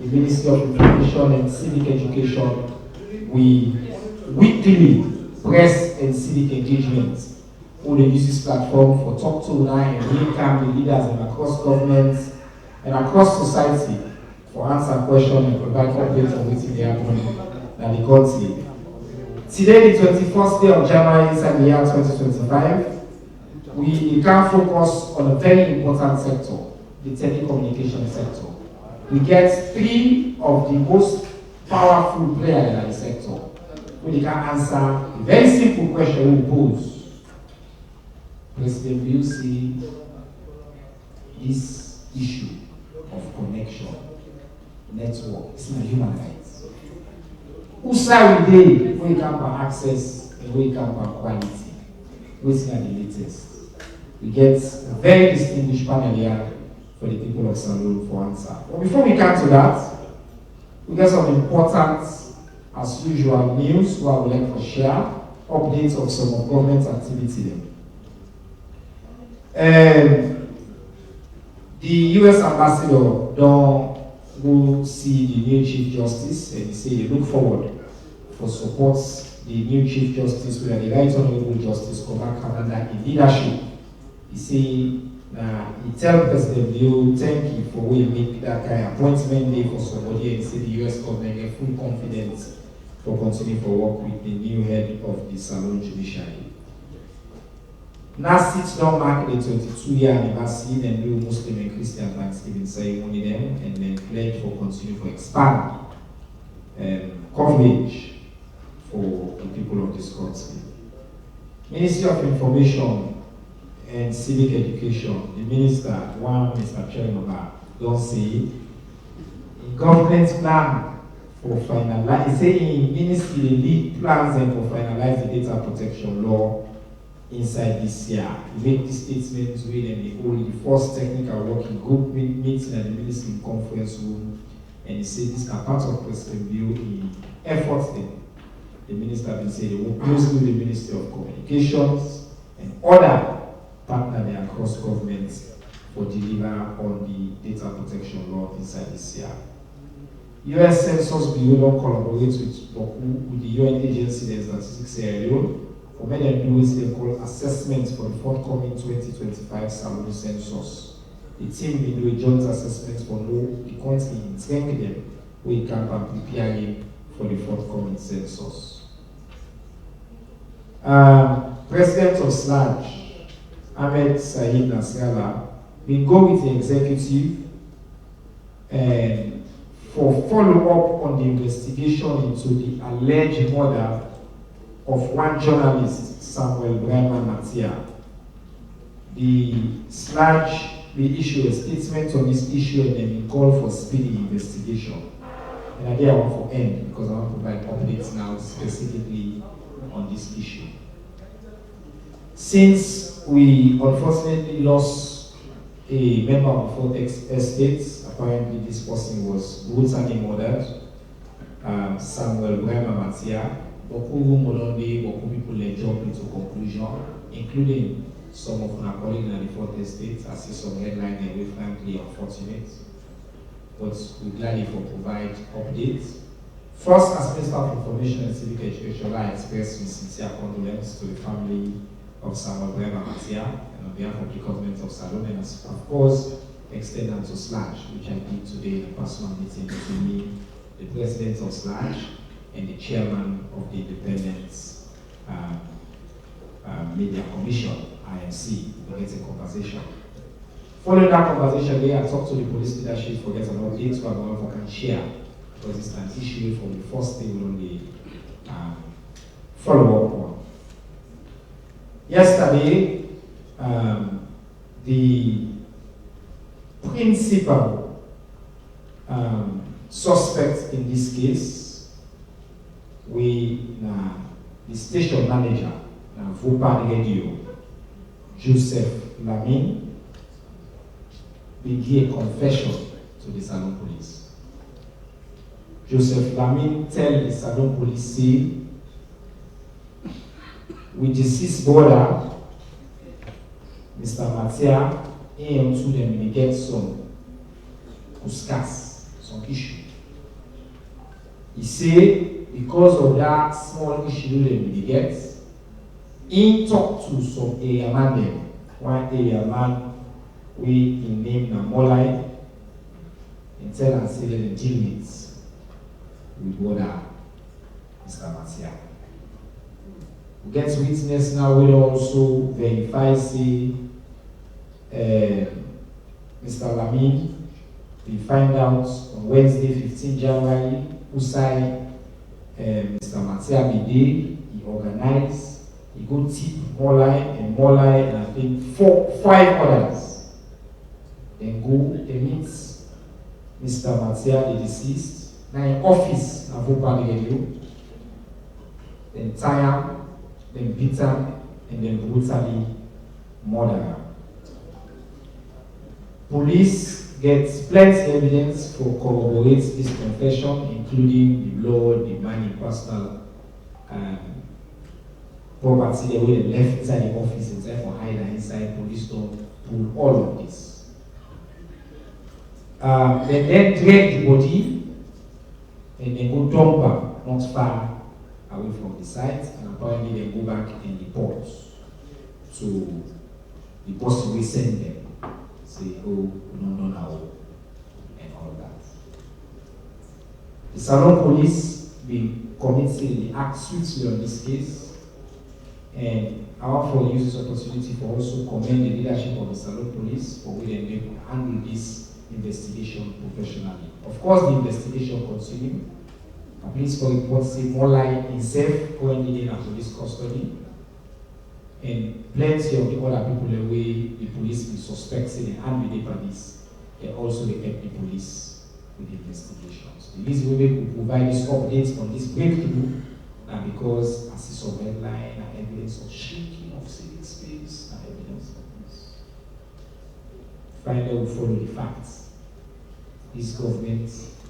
the Ministry of Information and Civic Education, we weekly press and civic engagement who they use this platform for talk to line and welcome the leaders and across governments and across society for answer questions and provide updates on what they happen in the country. Today, the 21st day of January inside the year 2025, we can focus on a very important sector, the telecommunication sector. We get three of the most powerful players in the sector who they can answer a very simple question we pose. President, will you see this issue of connection, network, it's not human rights? Who say we dey when it comes to access and when it comes to quality? What's the latest? We get a very distinguished panel here for the people of Salone for answer. But before we come to that, we get some important, as usual, news who I would like to share, updates of some of government activity. The US ambassador don't go see the new Chief Justice and he say they look forward for support the new Chief Justice with the Right Honorable Justice Koba Canada in leadership. He say he tell President Leone thank you for we make that kind of appointment day for somebody and say the US government get full confidence for continuing to work with the new head of the Salone Judiciary. NaTCA don't mark the 22-year anniversary and do Muslim and Christian Thanksgiving ceremony them and then pledge for continue to expand coverage for the people of this country. Ministry of Information and Civic Education, the minister, Mr. Chairman, don't say in government plan for finalize, he say in ministry the lead plans and for finalize the data protection law inside this year. He made this statement with and they hold the first technical working group meeting at the ministry conference room, and he said this are part of President Bill in efforts then. The minister will say they work closely with the Ministry of Communications and other partners across governments for deliver on the data protection law inside this year. US Census Bureau collaborates with the UN agency that NaTCA Leone for many and do they call assessments for the forthcoming 2025 Salone census. The team will do a joint assessment for the country in strength them we can prepare him for the forthcoming census. President of SLAJ, Ahmed Said Nasrallah, will go with the executive and for follow-up on the investigation into the alleged murder of one journalist, Samuel NaTCA. The SLAJ will issue a statement on this issue and then will call for speedy investigation. And I want to end because I want to provide updates now specifically on this issue. Since we unfortunately lost a member of Fort Estates, apparently this person was brutally murdered, Samuel NaTCA. Beaucoup people let jump into conclusion, including some of our colleagues in the Fort Estates. I see some headlines and we're frankly unfortunate. But we gladly for provide updates. First, as Minister of Information and Civic Education, I express my sincere condolences to the family of Samuel NaTCA and on behalf of the government of Salone, and of course, extend them to SLAJ, which I did today in a personal meeting between me, the president of SLAJ, and the chairman of the Independent Media Commission, IMC, to get a conversation. Following that conversation, I talked to the police leadership for get an update so I can share, because it's an issue from the first thing we only follow up on. Yesterday, the principal suspect in this case, the station manager, Vopad Radio, Joseph Lamine, will give a confession to the Salone police. Joseph Lamine tell the Salone police, say, with the deceased brother, Mr. NaTCA, and to them we get some kuskas, some issue. He say because of that small issue that we get, he talk to some area man them. One area man we in name Namolai and tell and say that the deal with water, Mr. NaTCA. We get witness now, we also verify say Mr. Lamin, we find out on Wednesday, 15 January, who signed Mr. NaTCA Bide, he organized, he go tip Molai, and I think 5 others. Then go, they meet Mr. NaTCA, the deceased, now in office, na Vopa Negelu, then tie him, then beat him, and then brutally murder him. Police get plenty evidence for corroborate this confession, including the blood, the money, personal property, the way they left inside the office, inside for hide and inside police store, pull all of this. They then drag the body and then go dump her not far away from the site, and apparently they go back and report to the person we send them. Say, oh, no, and all that. The Salon police been committing the act swiftly on this case, and I want to use this opportunity for also commend the leadership of the Salon police for where they handle this investigation professionally. Of course, the investigation continues. A police for report say Molai himself currently in a police custody, and plenty of the other people the way the police be suspecting and with the police, they also help the police with the investigations. The reason we will provide this updates on this breakthrough and because I see some headline and evidence of shaking of civic space and evidence of this. Finally, we follow the facts. This government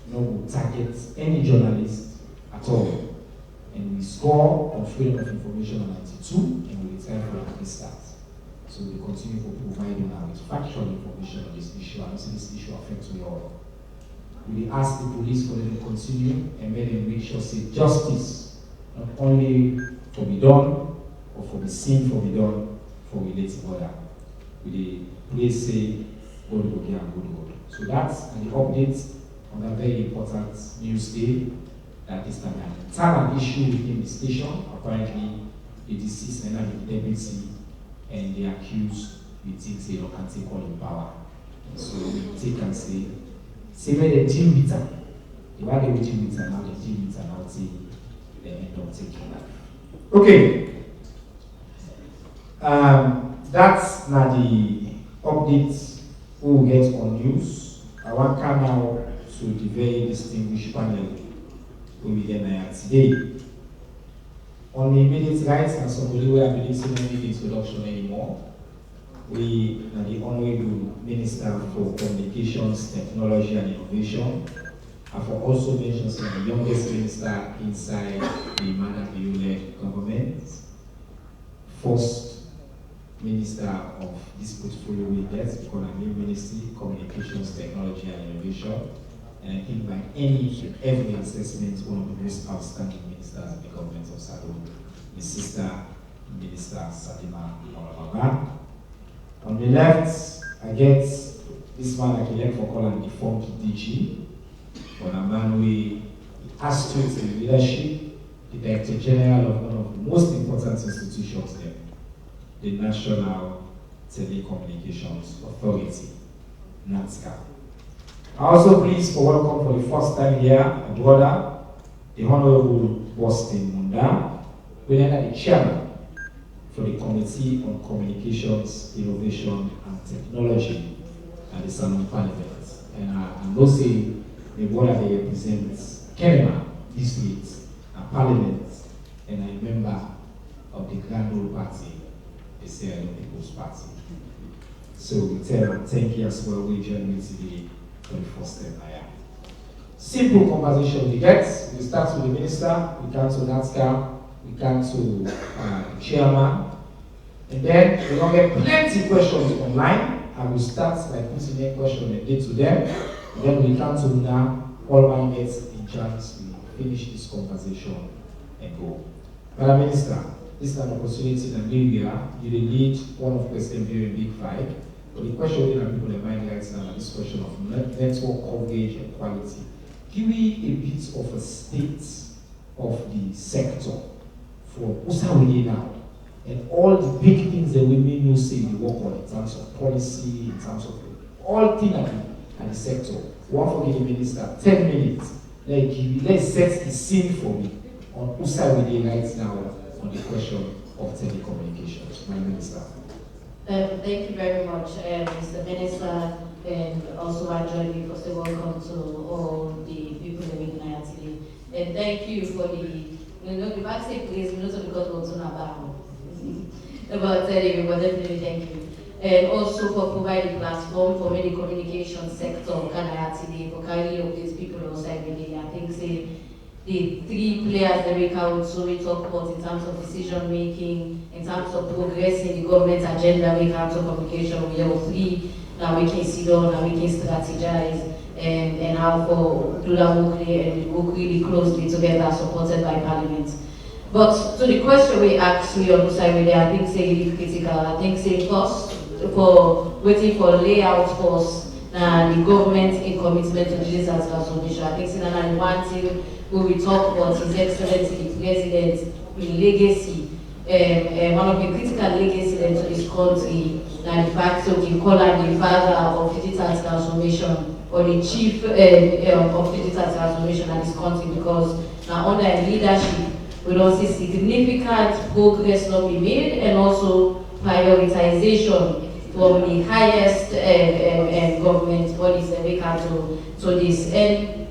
will target any journalist at all. And we score on freedom of information on 92 and we return for the start. So we continue to provide you now with factual information on this issue and see this issue affects we all. We ask the police for them to continue and make them make sure say justice not only for be done or for the sin for be done for related order. We please say God will be and good God. So that's the update on a very important news day. That is the talent issue within the station. Apparently, the deceased and the deputy and the accused, we think they can take all the power. So we take and say where they deal with them. The way they will deal with them, now they deal with them, now they end up taking life. Okay. That's now the updates we will get on news. I want to come now to the very distinguished panel we begin today. On the immediate right, and somebody who I believe so don't need introduction anymore, we are the Honorable Minister for Communications, Technology and Innovation, and for also mentions the youngest minister inside the Leone government, first minister of this portfolio we get, Economy Ministry, Communications, Technology and Innovation. And I think by every assessment, one of the most outstanding ministers in the government of Salon, the sister Minister Salima Olababa. On the left, I get this man I can elect for calling the former DG, but a man we astute in leadership, the Director General of one of the most important institutions there, the National Telecommunications Authority, NaTCA. I also pleased for welcome for the first time here, a brother, the Honorable Boston Munda, who is the chairman for the Committee on Communications, Innovation and Technology at the Salon Parliament. And I know say the brother they represents Kenema District, a Parliament, and a member of the Grand Old Party, the Sierra Leone People's Party. So we tell them thank you as well. We join me today for the first time. Simple conversation we get. We start with the minister, we come to NaTCA, we come to the chairman, and then we don't get plenty questions online. I will start by putting a question a day to them. Then we come to now all my mates in chance finish this conversation and go. Madam Minister, this is an opportunity in Nigeria. You lead one of President very big fight. But the question that people in mind right now is this question of network coverage and quality. Give me a bit of a state of the sector for Usawidi now and all the big things that we may know say we work on in terms of policy, in terms of all things at the sector. One for the minister, 10 minutes. Let's set the scene for me on Usawidi right now on the question of telecommunications. My minister. Thank you very much, Mr. Minister, and also Anjali, for saying welcome to all the people living in NaTCA. And thank you for the backstage place, not because we're talking about anyway, but definitely thank you. And also for providing platform for many communication sector, NaTCA, for carrying up these people outside really. I think say the three players that we can also talk about in terms of decision making, in terms of progressing the government agenda when it comes to communication. We have three that we can sit down and we can strategize and how to do that work really closely together, supported by Parliament. But to the question we asked me on the side, I think say really critical. I think say first for waiting for layout first. The government in commitment to digital transformation. I think that's one thing when we talk about His Excellency the President legacy, one of the critical legacies to this country, and the fact of the call the father of digital transformation or the chief of digital transformation in this country, because now under leadership we don't see significant progress not be made and also prioritization from the highest government bodies that we can to this. And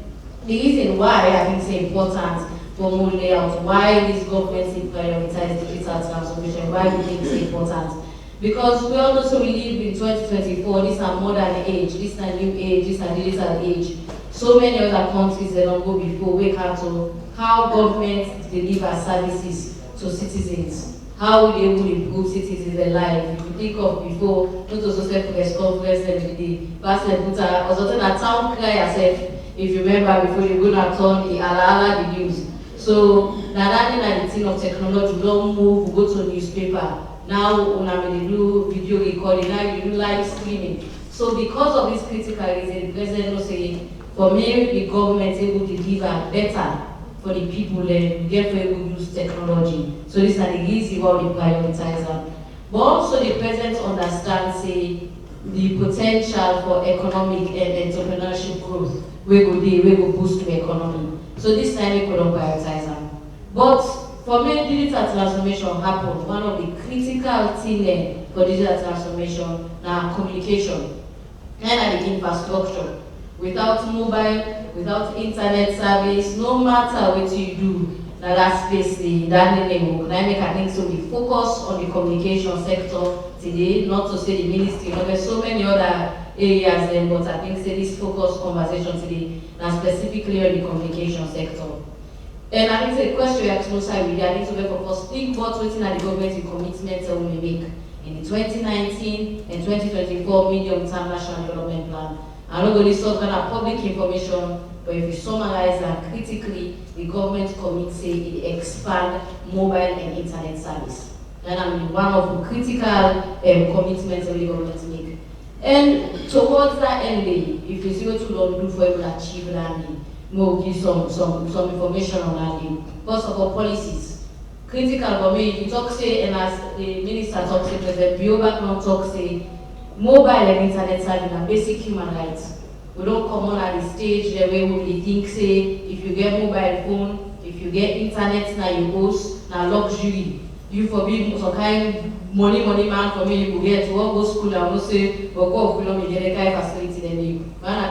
the reason why I think it's important for more layout, why this government prioritize digital transformation, why we think it's important. Because we all also live in 2024, this is a modern age, this is a new age, this is a digital age. So many other countries that don't go before we can to how government deliver services to citizens. How will they able to improve citizens' life? If you think of before, not also say press conference every day, pass the puta, or something that town cry yourself, if you remember before you go to turn the ala the news. So now that the thing of technology, we don't move, we go to a newspaper. Now we do video recording, now you do live streaming. So because of this critical reason, the president was saying, for me, the government is able to deliver better for the people and therefore able to use technology. So this is the reason why we prioritize them. But also the president understands say the potential for economic and entrepreneurship growth. We go boost the economy. So this time we couldn't prioritize them. But for me, digital transformation happened. One of the critical things for digital transformation now communication and the infrastructure. Without mobile, without internet service, no matter what you do, that space that I think so we focus on the communication sector today, not to say the ministry, there's so many other areas then, but I think say this focus conversation today, now specifically on the communication sector. And I think the question you asked Musa with I think to for first think what waiting at the government commitments that we make in the 2019 and 2024 medium-term national development plan. I'm not going to talk about public information, but if you summarize that critically, the government commits say it expand mobile and internet service. And I mean one of the critical commitments that the government make. And towards that end, if you see what you don't do for able to achieve that, we'll give some information on that. First of all, policies. Critical for me, if you talk say, and as the minister talks say, President Bioback talk say, mobile and internet service are basic human rights. We don't come on at the stage where we think say, if you get mobile phone, if you get internet, now you host, now luxury. You forbid some kind money man for me, you get to go school and we say, but go if we don't get a kind of facility then you.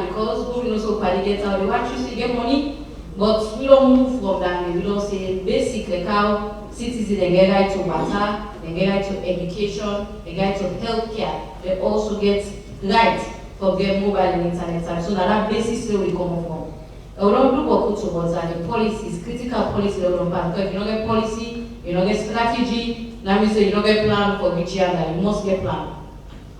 Because we also party get out, they want you to get money, but we don't move from that. We don't say basic like how citizens they get right to water, they get right to education, they get right to healthcare, they also get right for their mobile and internet service. So that basis where we come from. We don't do what towards that. The policies, critical policy they don't pass. Because if you don't get policy, you don't get strategy, that means you don't get plan for which year, you must get plan.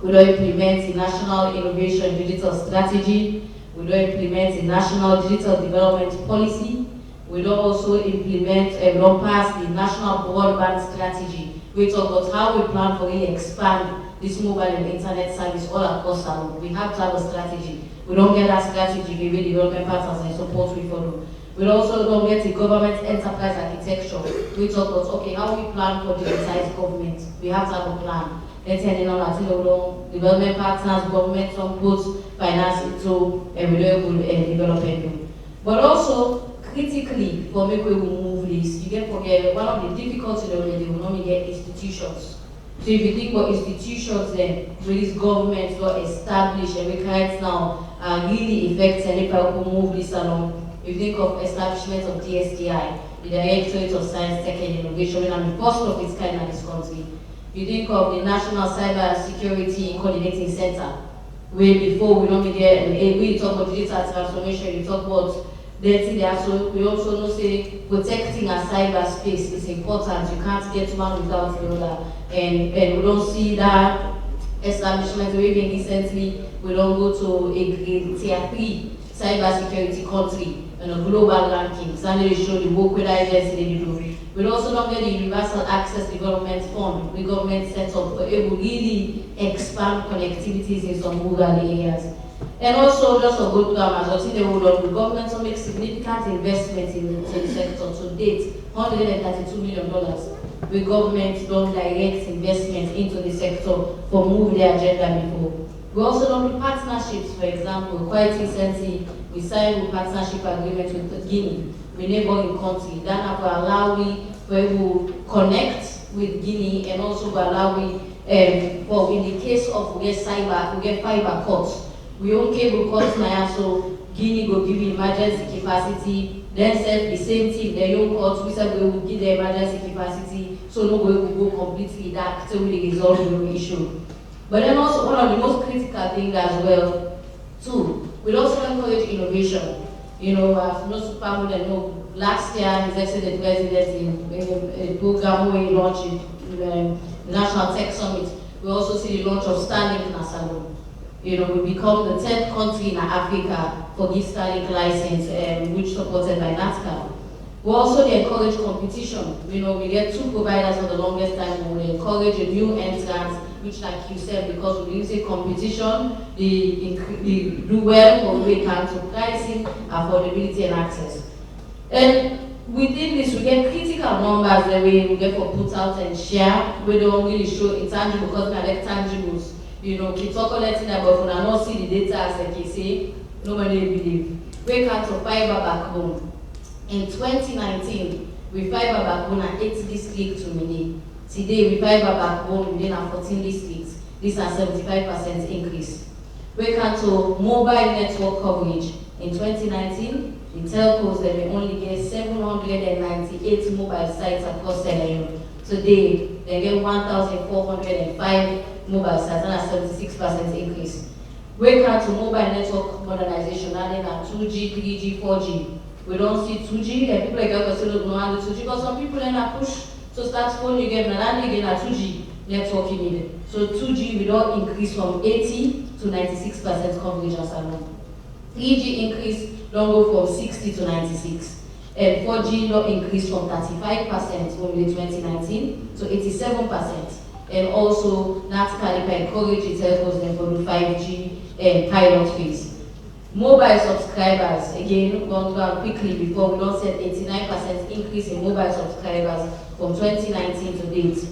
We don't implement the National Innovation Digital Strategy. We don't implement the National Digital Development Policy. We don't also implement and don't pass the national broadband strategy. We talk about how we plan for really expand this mobile and internet service all across our world. We have to have a strategy. We don't get that strategy, we will development partners and support we follow. We also don't get the government enterprise architecture. We talk about, okay, how we plan for digitized government. We have to have a plan. Let's say, development partners, government, some put finance into renewable development. But also, critically, for me, we will move this. You get forget one of the difficulties they will normally get institutions. So if you think about institutions then, where these governments got established and we right now really affects any people move this along. If you think of establishment of DSTI, the Directorate of Science, Tech and Innovation, and the first of its kind in this country. You think of the National Cyber Security Coordinating Center, where before we don't get, we talk about digital transformation, you talk about there, so we also know say protecting our cyberspace is important. You can't get one without the other. And we don't see that establishment. Even recently, we don't go to a grade tier 3 cybersecurity country in a global ranking. So they show the work with agency they do. We also don't get the Universal Access Development Fund, the government set up for able really expand connectivities in some rural areas. And also, just a good plan, as I see the government to make significant investments in the sector to date, $132 million. The government don't direct investment into the sector for move their agenda before. We also don't do partnerships, for example. Quite recently, we signed a partnership agreement with Guinea, the neighboring country. That will allow we to connect with Guinea and also will allow we, for in the case of we get fiber cuts. We don't cable cuts now, so Guinea will give you emergency capacity, then set the same thing, the young cuts, we said we will give the emergency capacity, so no way will go completely dark till we resolve the issue. But then also one of the most critical things as well, too, we also encourage innovation. You know, as most people know, last year His Excellency the President in a program where he launched the National Tech Summit. We also see the launch of Starlink in Asalo. You know, we become the 10th country in Africa for give Starlink license, which supported by NaTCA. We also encourage competition. You know, we get 2 providers for the longest time. We encourage a new entrant, which like you said, because we use a competition, they do well for we can to pricing, affordability and access. And within this, we get critical numbers that we get for put out and share. We don't really show intangible because we have tangibles. You know, keep collecting that, but when I not see the data as they can say, nobody believe. We can't to fiber backbone. In 2019, we fiber backbone at 8 districts to Mini. Today, we fiber backbone within our 14 districts. This is a 75% increase. We can to mobile network coverage. In 2019, the telcos they may only get 798 mobile sites across Leone. Today, they get 1,405 mobile sites, and a 76% increase. We can to mobile network modernization, adding a 2G, 3G, 4G. We don't see 2G, and people like us don't know how to 2G, because some people then are push to start phone you get and again a 2G network you need. So 2G we don't increase from 80 to 96% coverage as a month. 3G increase don't go from 60 to 96. And 4G don't increase from 35% when we 2019 to 87%. And also NaTCA encourage its telcos then for the 5G pilot phase. Mobile subscribers, again, going down quickly before we don't set 89% increase in mobile subscribers from 2019 to date.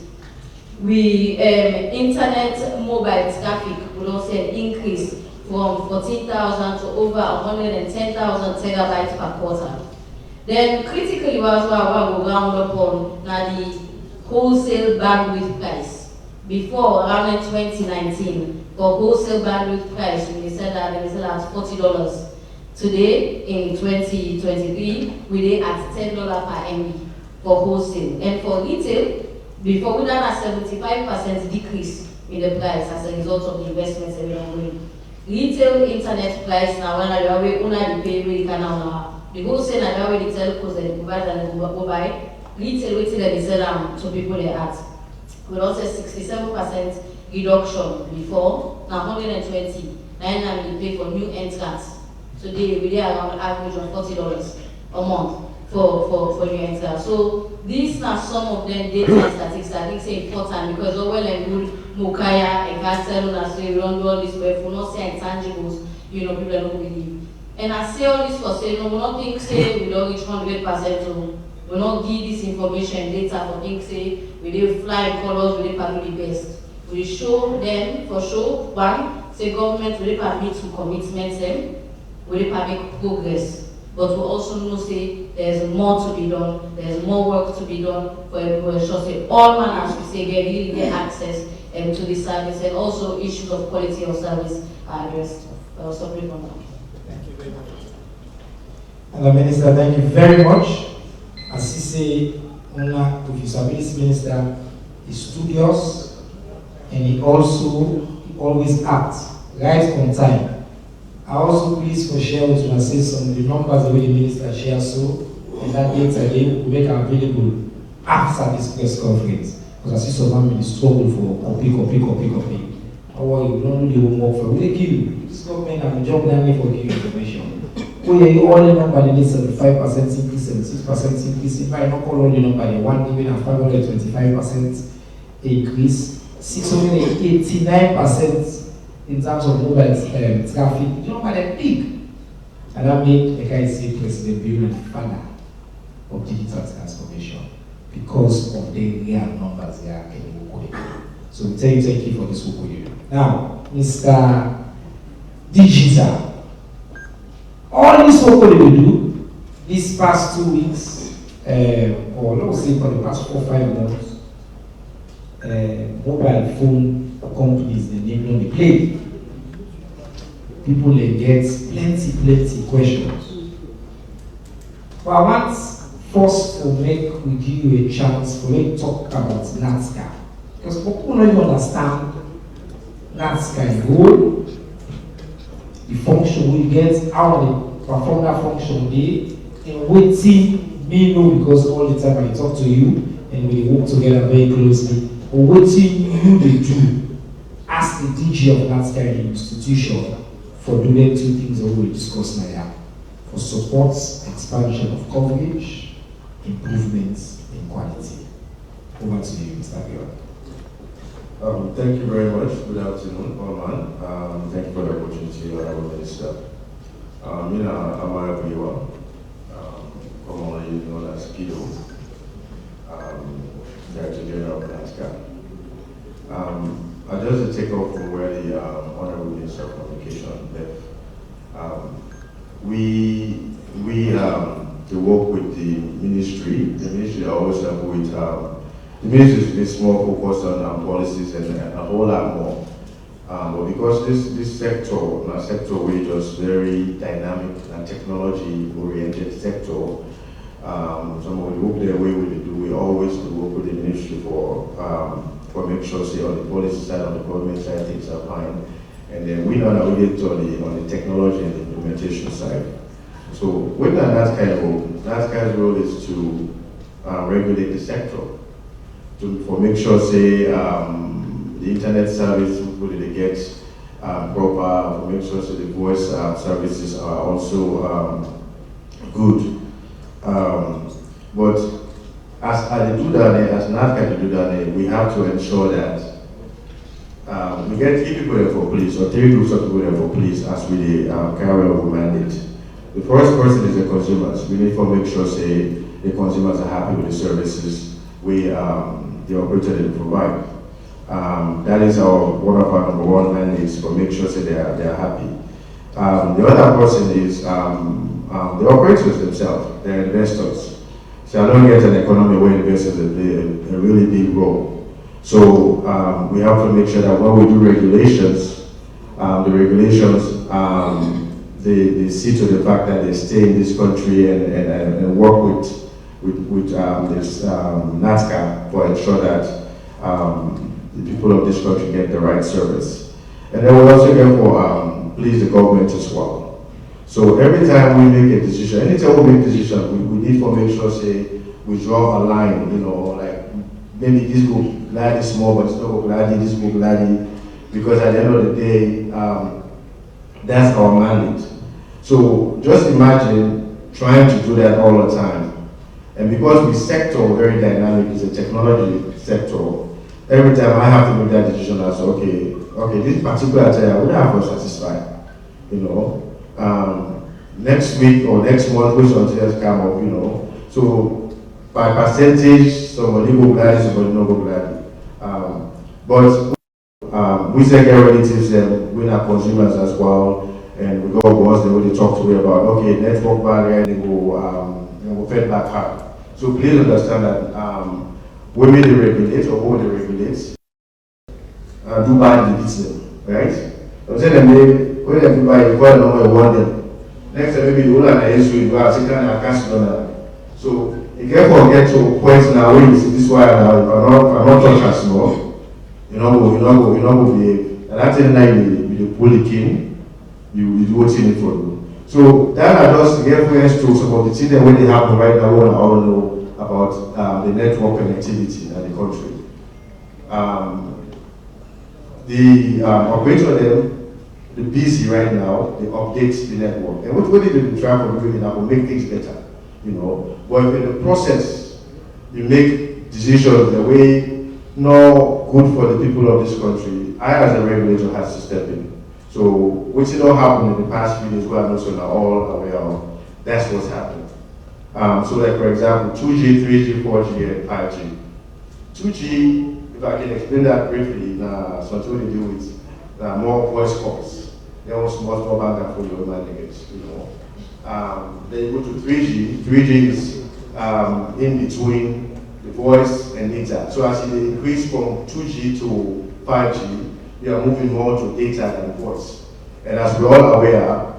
We internet mobile traffic we don't set increase from 14,000 to over 110,000 megabytes per quarter. Then critically was what I will round up on now the wholesale bandwidth price. Before around 2019, for wholesale bandwidth price, we said that they sell at $40. Today, in 2023, we are at $10 per MB for wholesale. And for retail, before we done a 75% decrease in the price as a result of the investments that we are doing. Retail internet price now, when I only pay we can now. The wholesale and where the telcos that they provide and they go buy. Retail waiting that they sell to people they at. We also 67% reduction before, now 120. Now we pay for new entrants. Today we are around average of $40. a month for new enter. So these are some of the data and statistics I think say important because well and good Mukaya and Castle and say we don't do all this but if we not say intangibles, people don't believe. And I say all this for say no, we not think say we don't reach 100% to we not give this information data for things say we dey fly colors, we dey permit the best. We show them for sure one, say government we dey permit to commitments them, we dey permit progress. But we also know say there's more to be done, there's more work to be done for everyone. So say all manners we say they really get access to the service and also issues of quality of service are addressed. So brief on that. Thank you very much. Hello Minister, thank you very much. As you say, Una Disability Minister is studious and he always acts right on time. I also please for share with you and say some of the numbers the way the minister shares so and that data they will make available after this press conference. Because I see some people struggle for copy. Or you don't do the homework for we give you. This government have a job done for giving information. We all the number they need 75% increase, 76% increase. If I not call all the number, they 1,525% increase, 689% in terms of mobile traffic. You know what they're big. And that made the guy say President Bill the father of digital transformation because of the real numbers they are in Ukwe. So we thank you for this Ukwe. Now, Mr. Digital, all this work that we do these past 2 weeks, or let's say for the past 4 or 5 months, mobile phone companies, the name on the play. People they get plenty questions. But I want first to we give you a chance for you to talk about NaTCA. Because people don't even understand NaTCA role, the function we get, how they perform that function day, and waiting me know because all the time I talk to you and we work together very closely. But waiting you they do as the DG of NaTCA institution for doing 2 things that we discuss now. For support, expansion of coverage, improvements in quality. Over to you, Mr. Leone. Thank you very much. Good afternoon, Paul. Thank you for the opportunity, Honorable Minister. I'm everyone, commonly known as PIDO, Director General of NaTCA. I just take off from where the Honorable Minister of Communication left. We work with the ministry. The ministry always help with the ministry is more focused on policies and a whole lot more. But because this sector we just very dynamic and technology-oriented sector, some of the work that we do, we always work with the ministry for make sure, say, on the policy side, on the government side, things are fine. And then we know that we get on the technology and the implementation side. So with NaTCA's role is to regulate the sector, for make sure, say, the internet service, they get proper, for make sure, say, the voice services are also good. But as they do that, as NaTCA to do that, we have to ensure that we get 3 people there for police, or 3 groups of people there for police as we carry out the mandate. The first person is the consumers. We need to make sure, say, the consumers are happy with the services the operator they provide. That is one of our number 1 mandates, for make sure, say, they are happy. The other person is the operators themselves, they're investors. So I don't get an economy where investors play a really big role. So we have to make sure that when we do regulations, the regulations, they see to the fact that they stay in this country and work with this NaTCA to ensure that the people of this country get the right service. And then we also therefore please the government as well. So every time we make a decision, anytime we make a decision, we need to make sure, say, we draw a line, like maybe this book, glad is small, but it's not glad this book, glad, because at the end of the day, that's our mandate. So just imagine trying to do that all the time. And because the sector very dynamic, is a technology sector, every time I have to make that decision, I say, okay, this particular time I would have to satisfy, you know. Next week or next month, which until come up, you know. So by percentage, somebody go gladly, somebody not go gladly. But we take care relatives and we are consumers as well, and we go boss, they really talk to me about, okay, network barrier, they go fed back hard. So please understand that women they regulate or who they regulate, Dubai deletes them, right? I'm saying that when they Dubai, you call them number one them. Next time maybe you will have an issue, you have second and cash donor. So you can forget to point now where you see this wire now, if I'm not touch as small, you know, behave. And that's the night you pull the king, you do what's in it for you. So that are just reference to some of the things that when they happen right now, we all know about the network connectivity in the country. The operator them, they're busy right now, they update the network. And what they do, they try to do it now will make things better, you know. But if in the process, you make decisions the way not good for the people of this country, I as a regulator has to step in. So, which did not happen in the past few days, we are not all aware of. That's what's happened. So like for example, 2G, 3G, 4G, and 5G. 2G, if I can explain that briefly, something to do with more voice calls. There was more back for your language, you know. Then go to 3G. 3G is in between the voice and data. So as it increase from 2G to 5G, we are moving more to data than voice. And as we're all aware,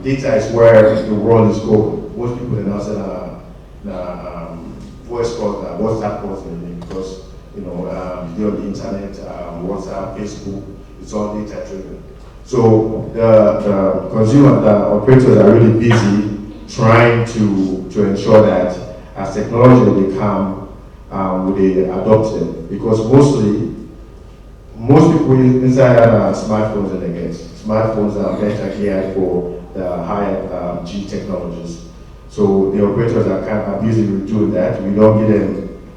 data is where the world is going. Most people are now saying voice calls, WhatsApp calls, because you know, they're on the internet, WhatsApp, Facebook, it's all data driven. So the consumer, the operators are really busy trying to ensure that as technology they come, they adopt them. Because most people inside have smartphones and they get. Smartphones are better geared for the higher G technologies. So the operators are kind of busy with doing that. We don't give them,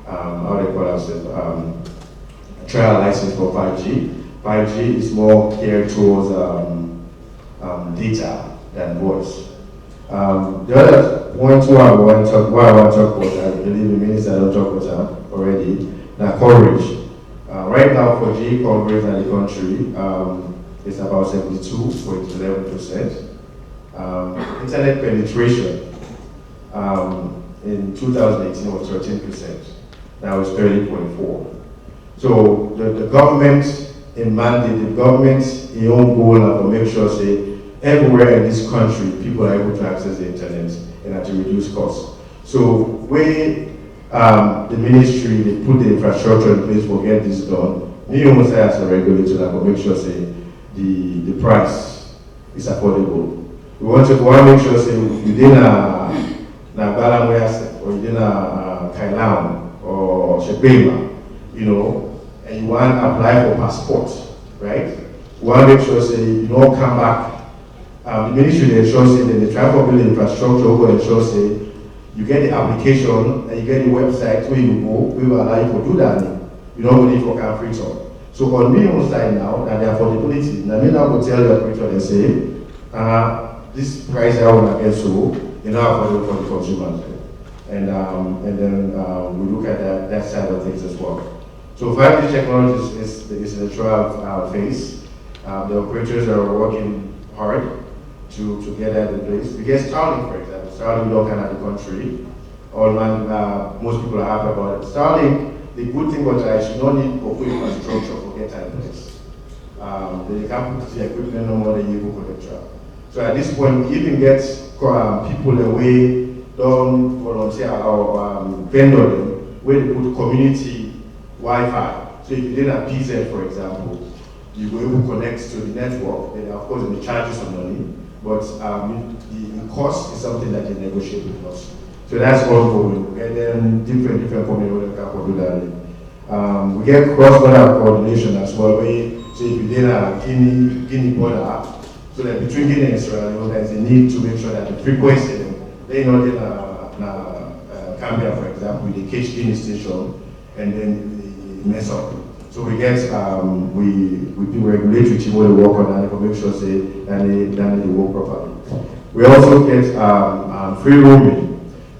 how they call it, trial license for 5G. 5G is more geared towards data than voice. The other point I want to talk about, I believe the minister don't talk about already, now coverage. Right now, 4G coverage in the country is about 72.11%. Internet penetration in 2018 was 13%. Now it's 30.4%. So the government in mandate, the government's own goal to make sure say everywhere in this country people are able to access the internet and to reduce costs. So where the ministry they put the infrastructure in place for get this done, me almost say as a regulator that will make sure say the price is affordable. We want to make sure say within a Balamwea or within a Kailam or Shepema, you know, and you want to apply for passport, right? We want to make sure say you don't come back. The ministry ensures say that the travel building infrastructure will ensure say you get the application and you get the website where you go, we will allow you to do that. You don't need for free talk. So on me on side now, that the affordability, now me now go tell the operator and say, this price I want to get so, you know, affordable for the consumers. And then we look at that side of things as well. So 5G technology is in the trial phase. The operators are working hard to get that in place. We get Starlink, for example. Starlink don't kind of the country. Most people are happy about it. Starlink, the good thing about it is you don't need open infrastructure for get that in place. They can't put the equipment no more than you go for the trial. So at this point, we even get people away, don't volunteer or vendor them, where they put community Wi-Fi. So if you did a PZ, for example, you were able to connect to the network, then of course they charge you some money, but the cost is something that you negotiate with us. So that's ongoing. And then different communities can do that. We get cross-border coordination as well. So if you did a Guinea border, so that between Guinea and Sierra Leone, there's a need to make sure that the frequency Leone in Cambia, for example, they catch in the station and then they mess up. So we get we do regulatory team where they work on that to make sure say that they work properly. We also get free roaming.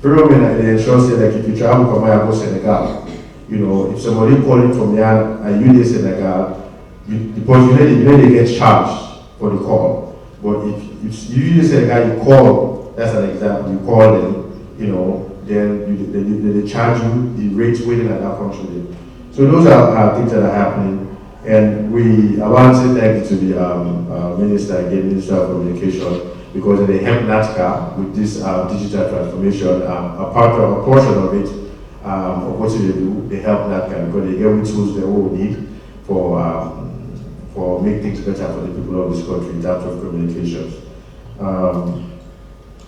Free roaming ensures say that if you travel from Maya Senegal, you know, if somebody calling from here and you in Senegal, you know they get charged for the call. But if you use Senegal, you call, that's an example, you call them, you know, then they charge you the rates within that function. So those are things that are happening. And I want to say thank you to the Minister, again, Minister of Communication, because they help NaTCA with this digital transformation. A portion of it, of what they do, they help NaTCA because they get the tools they all need for make things better for the people of this country in terms of communications.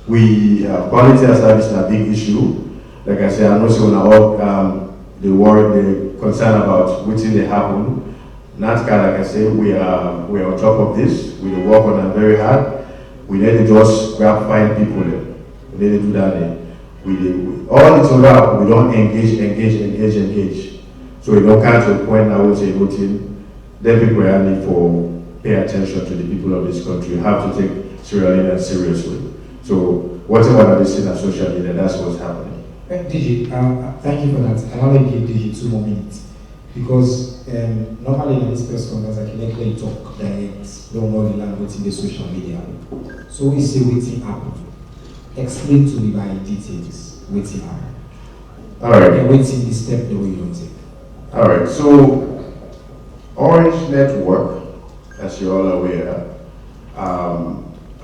Quality of service is a big issue. Like I said, I know so now the worry, the concern about what they happen. NaTCA, like I said, we are on top of this. We work on it very hard. We need to just find people there. We need to do that. All the time we don't engage. So we don't come to the point I would say voting. Then people really for pay attention to the people of this country. You have to take Sierra Leone seriously. So whatever that is in on social media, that's what's happening. DG, thank you for that. I want to give DG 2 more minutes because normally in this press conference, I can let you talk direct, don't know the language in the social media. So we say waiting happen. Explain to me by details waiting happen. All right. And waiting the step the way you don't take. All right. So Orange Network, as you're all aware,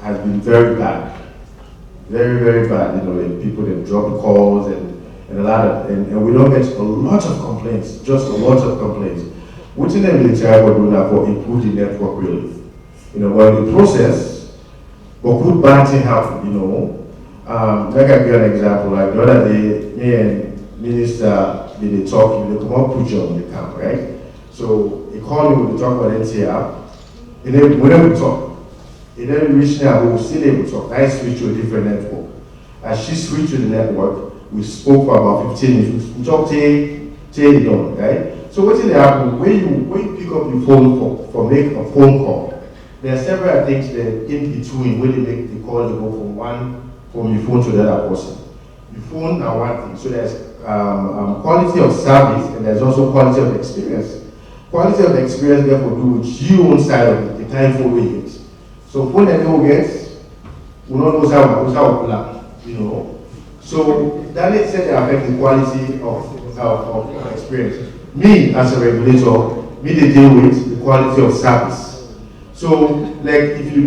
has been very bad. Very, very bad. You know, people that drop calls and a lot of, and we don't get a lot of complaints, just a lot of complaints. What's in the military we're doing that for improve the network really? You know, well, the process, but good bad thing happen, you know. Like I give an example, like the other day, me and Minister did a talk, they come up put you on the camp, right? So he called me, we talk about NCR, and then whenever we talk, and then we reached now, we were still able to talk. I switched to a different network. As she switched to the network, we spoke for about 15 minutes. We talked till done, right? So what did happen? When you pick up your phone for make a phone call, there are several things that in between when they make the call, they go from your phone to the other person. Your phone are one thing. So there's quality of service and there's also quality of experience. Quality of experience therefore do with you on side of it, the time for it. So phone that you get, we don't know how plan, you know. So that let's say they affect the quality of experience. Me as a regulator, me they deal with the quality of service. So like if you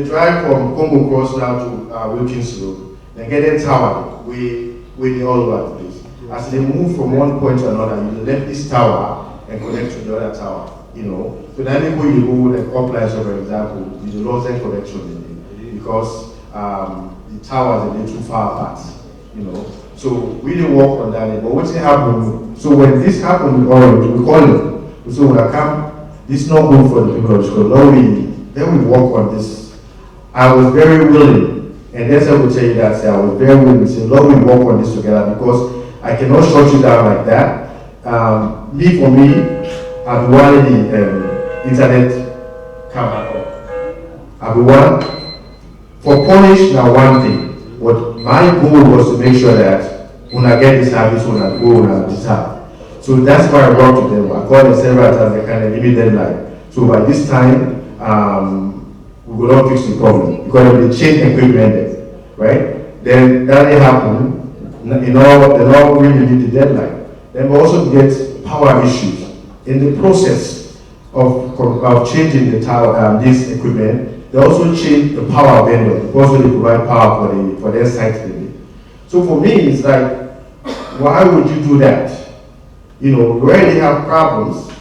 drive from Congo Cross now to Wilkins Road, they get a tower where they all over the place. As they move from one point to another, you left this tower and connect to the other tower. You know, so then when you go like uplines, for example, you lost that connection because the towers are too far apart. You know, so we didn't work on that. But what's happened? So when this happened with Orange, we call them. We say, "When I come, this is not good for the people of school." Then we work on this. I was very willing, and that's I would tell you that. I was very willing to say, "Lord, we work on this together," because I cannot shut you down like that. For me. I've wanted the internet come back up. I've one for Polish now one thing, but my goal was to make sure that when I get this service, when I go and I deserve. So that's why I worked with them. I called them several times, they kind of give me deadline. So by this time, we will not fix the problem because they change equipment there, right? Then that didn't happen. You know, they don't really meet the deadline. Then we also get power issues. In the process of changing the tower, this equipment, they also change the power vendor because they provide power for their site. So for me, it's like, why would you do that? You know, you already have problems.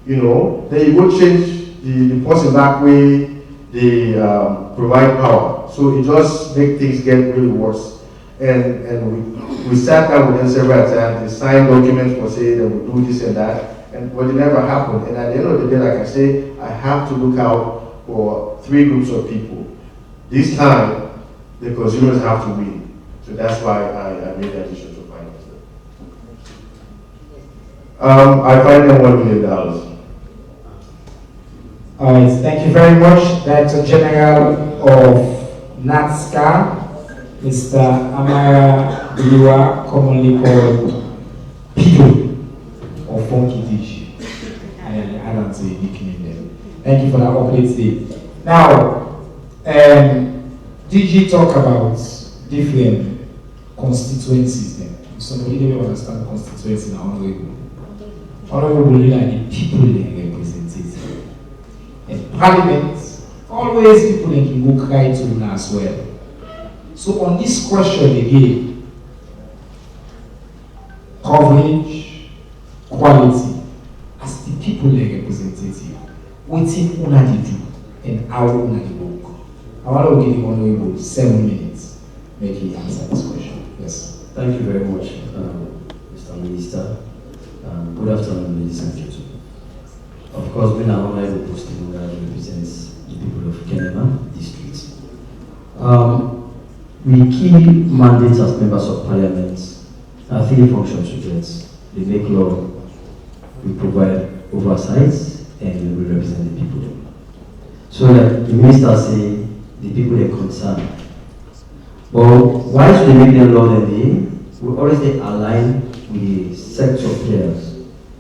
You know, then you go change the person back way they provide power. So it just makes things get really worse. And we sat down with them several times. They signed documents for saying they will do this and that. But it never happened. And at the end of the day, like I say, I have to look out for 3 groups of people. This time, the consumers have to win. So that's why I made the addition to finance them. I find them $1 million. All right, thank you very much, Director General of NaTCA, Mr. Amara Liwa, commonly called Pido or Funky Dish. I don't say nickname them. Thank you for that update today. Now, DG talk about different constituencies then. Somebody didn't understand constituency now, honorable. Honorable leader, the people they represented. And Parliament, always people they can go cry to as well. So on this question again, coverage, quality, as the people they representative, waiting una they do and how una they work. I want to give the honorable 7 minutes. Make you answer this question. Yes. Thank you very much, Mr. Minister. Good afternoon, ladies and gentlemen. Of course, being an honorable posting that represents the people of Kenema district. We key mandates as members of Parliament are 3 functions we get. We make law, we provide oversight, and we represent the people. So, like the minister say, the people are concerned. But why should they make them law then? We always align with the sector players.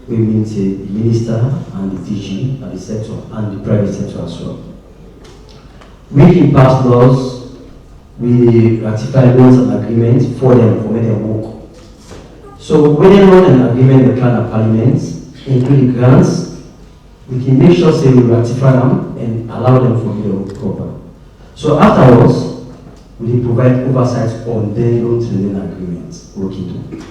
We mean say the minister and the DG and the sector and the private sector as well. We can pass laws, we ratify loans and agreements for them for their work. So when they loan an agreement with plan Parliament, including grants, we can make sure say we ratify them and allow them for their work proper. So afterwards, we provide oversight on their loan to loan agreements working.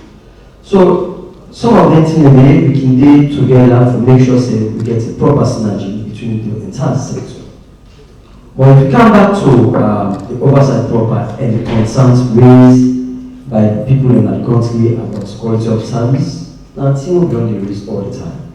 So some of them things we can do together to make sure say we get a proper synergy between the entire sector. But if we come back to the oversight proper and the concerns raised by the people in the country about quality of service, now things will be on the risk all the time.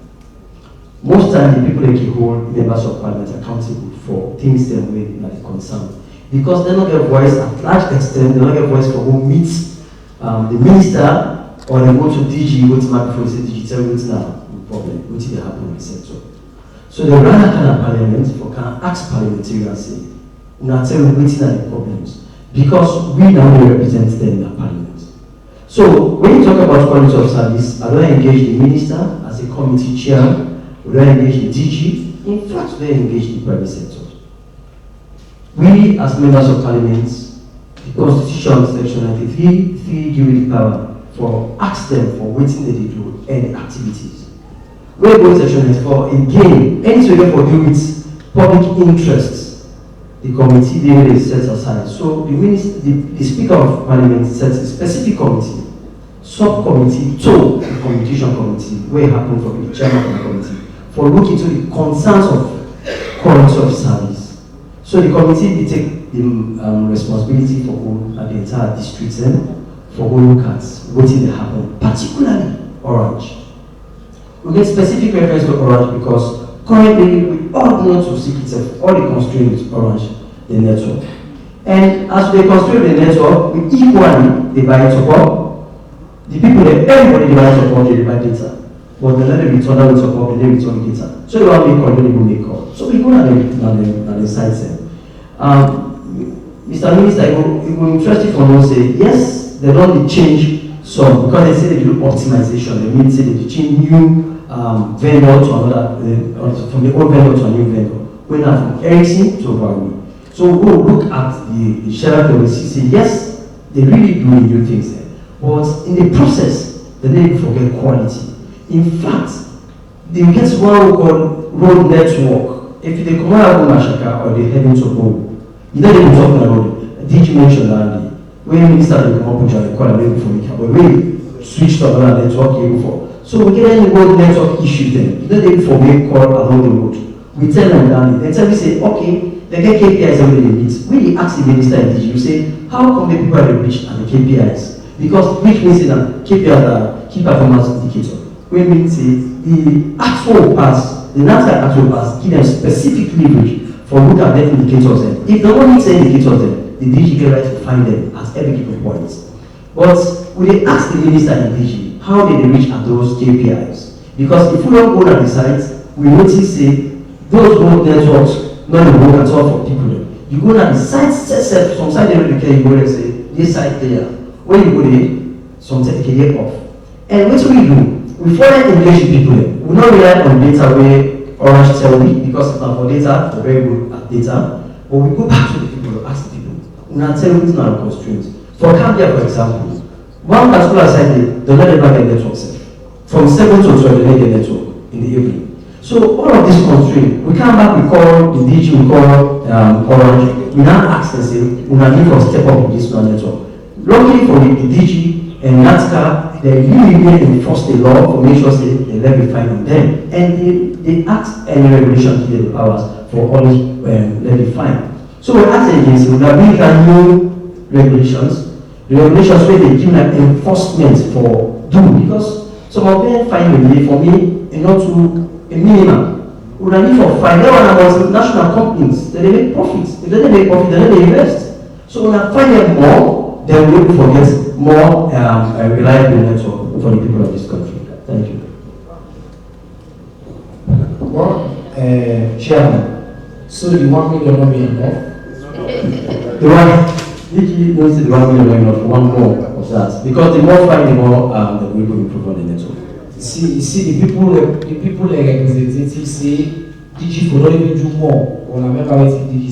Most times the people that can hold members of Parliament accountable for things they make like concern. Because they don't get voice at large extent, they don't get voice for who meets the minister, or they go to DG, go to market before they say DG, tell me what's now the problem, what did happen in the sector. So they run a kind of Parliament for can ask parliamentarians say, now tell me what's the problems. Because we now represent them in the Parliament. So when you talk about quality of service, I don't engage the minister as a committee chair, we don't engage the DG, in fact we don't engage the private sector. We as members of Parliament, the Constitution section 93 give you the power for ask them for waiting they do any activities. Where go section 94 again, anything for do with public interest, the committee they set aside. So the Speaker of Parliament sets a specific committee, subcommittee to the communication committee, where it happens from the chairman of the committee, for looking into the concerns of quality of service. So the committee will take the responsibility for all at the entire district for all look at what did happen, particularly Orange. We get specific reference to Orange because currently we all know to secret all the constraints with Orange, the network. And as they constrain the network, we equally divide support. The people that everybody divides support, they divide data. But the letter return out support, they return data. So they want to make call, they will make call. So we go on the site there. Mr. Minister, it will interest for us say, yes, they don't change some because they say they do optimization. They mean say they change new vendor to another, from the old vendor to a new vendor. Going now from Ericsson to Huawei. So we'll look at the share policy, say yes, they really do new things there. But in the process, they need to forget quality. In fact, they get what we call road network. If they come out of Mashaka or they head into Bow, you know they talk about did you mention that when minister they come up with a call maybe for me, but we switch to another network here before. So we get any road network issue then. You know they for me call along the road. We tell them that they tell me say, okay, they get KPIs every day meet. We ask the minister and DG, you say, how come the people are reached and the KPIs? Because which means that KPIs are key performance indicator. We mean say the actual pass, the NaTCA actual pass, give them specific leverage for look at that indicators. If the one needs indicators, then the DG get right to find them at every given point. But we dey ask the minister and DG how they reach at those KPIs. Because if we don't go on the site, we notice say those road networks not the work at all for people. You go on the site, some site they don't care, you go and say, this site there. When you go there, some take a year off. And what do? We further engage people. We not rely on data where Orange tell me, because it's not for data, we're very good at data. But we go back to the people, ask the people. We not tell you our constraints. For Cambia, for example, one particular site, they don't ever get network set. From 7 to 12, they get network in the evening. So all of this constraint, we come back, we call the DG, we call Orange. We now ask and say, we now need to step up this network. Luckily for the DG and NaTCA, they really enforce the law for make sure they levy fine on them. And they ask any regulation to the powers for all levy fine. So we ask the agency, we have really new regulations. The regulations where they give like enforcement for do, because some of them fine relief for me and not to a minimum. We need for fine. They are about national companies. They make profits. If they don't make profit, they don't invest. So when I find them more, then we will forget more reliable network for the people of this country. Thank you. Well, Chairman, so the 1 million will be enough? The one, DG knows the 1 million enough, one more of that. Because the more fine, the more the we will improve on the network. See the people representatives say DG for not even do more. When I remember what DG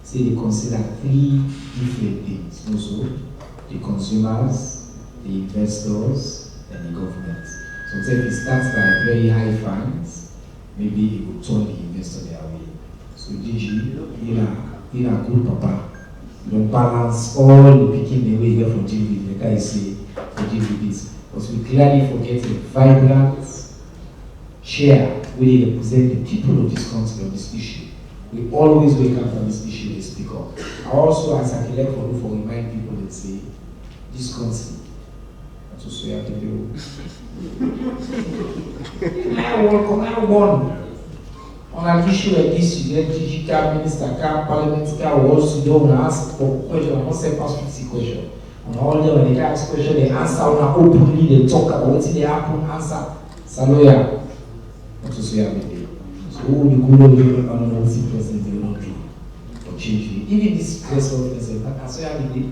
say they consider 3 different things. Also, the consumers, the investors, and the government. So if it starts by very high fines, maybe it will turn the investor their way. So DG, you are good papa. You don't balance all the picking the way you get from GDP. The guy say the GDP is. Because we clearly forget a vibrant chair we represent the people of this country on this issue. We always wake up on this issue, they speak up. I also, as I collect for remind people that say, this country, that's also have to do. I won. On an issue like this, you get digital minister, parliamentary, also don't ask for questions, I won't say pass 50 questions. And all them when they ask question, they answer openly, they talk about what they happen, answer. Saloya. What to say every day. So who the good of you, I don't know what's the president they will not do. Or change it. Even this press president, I say every day.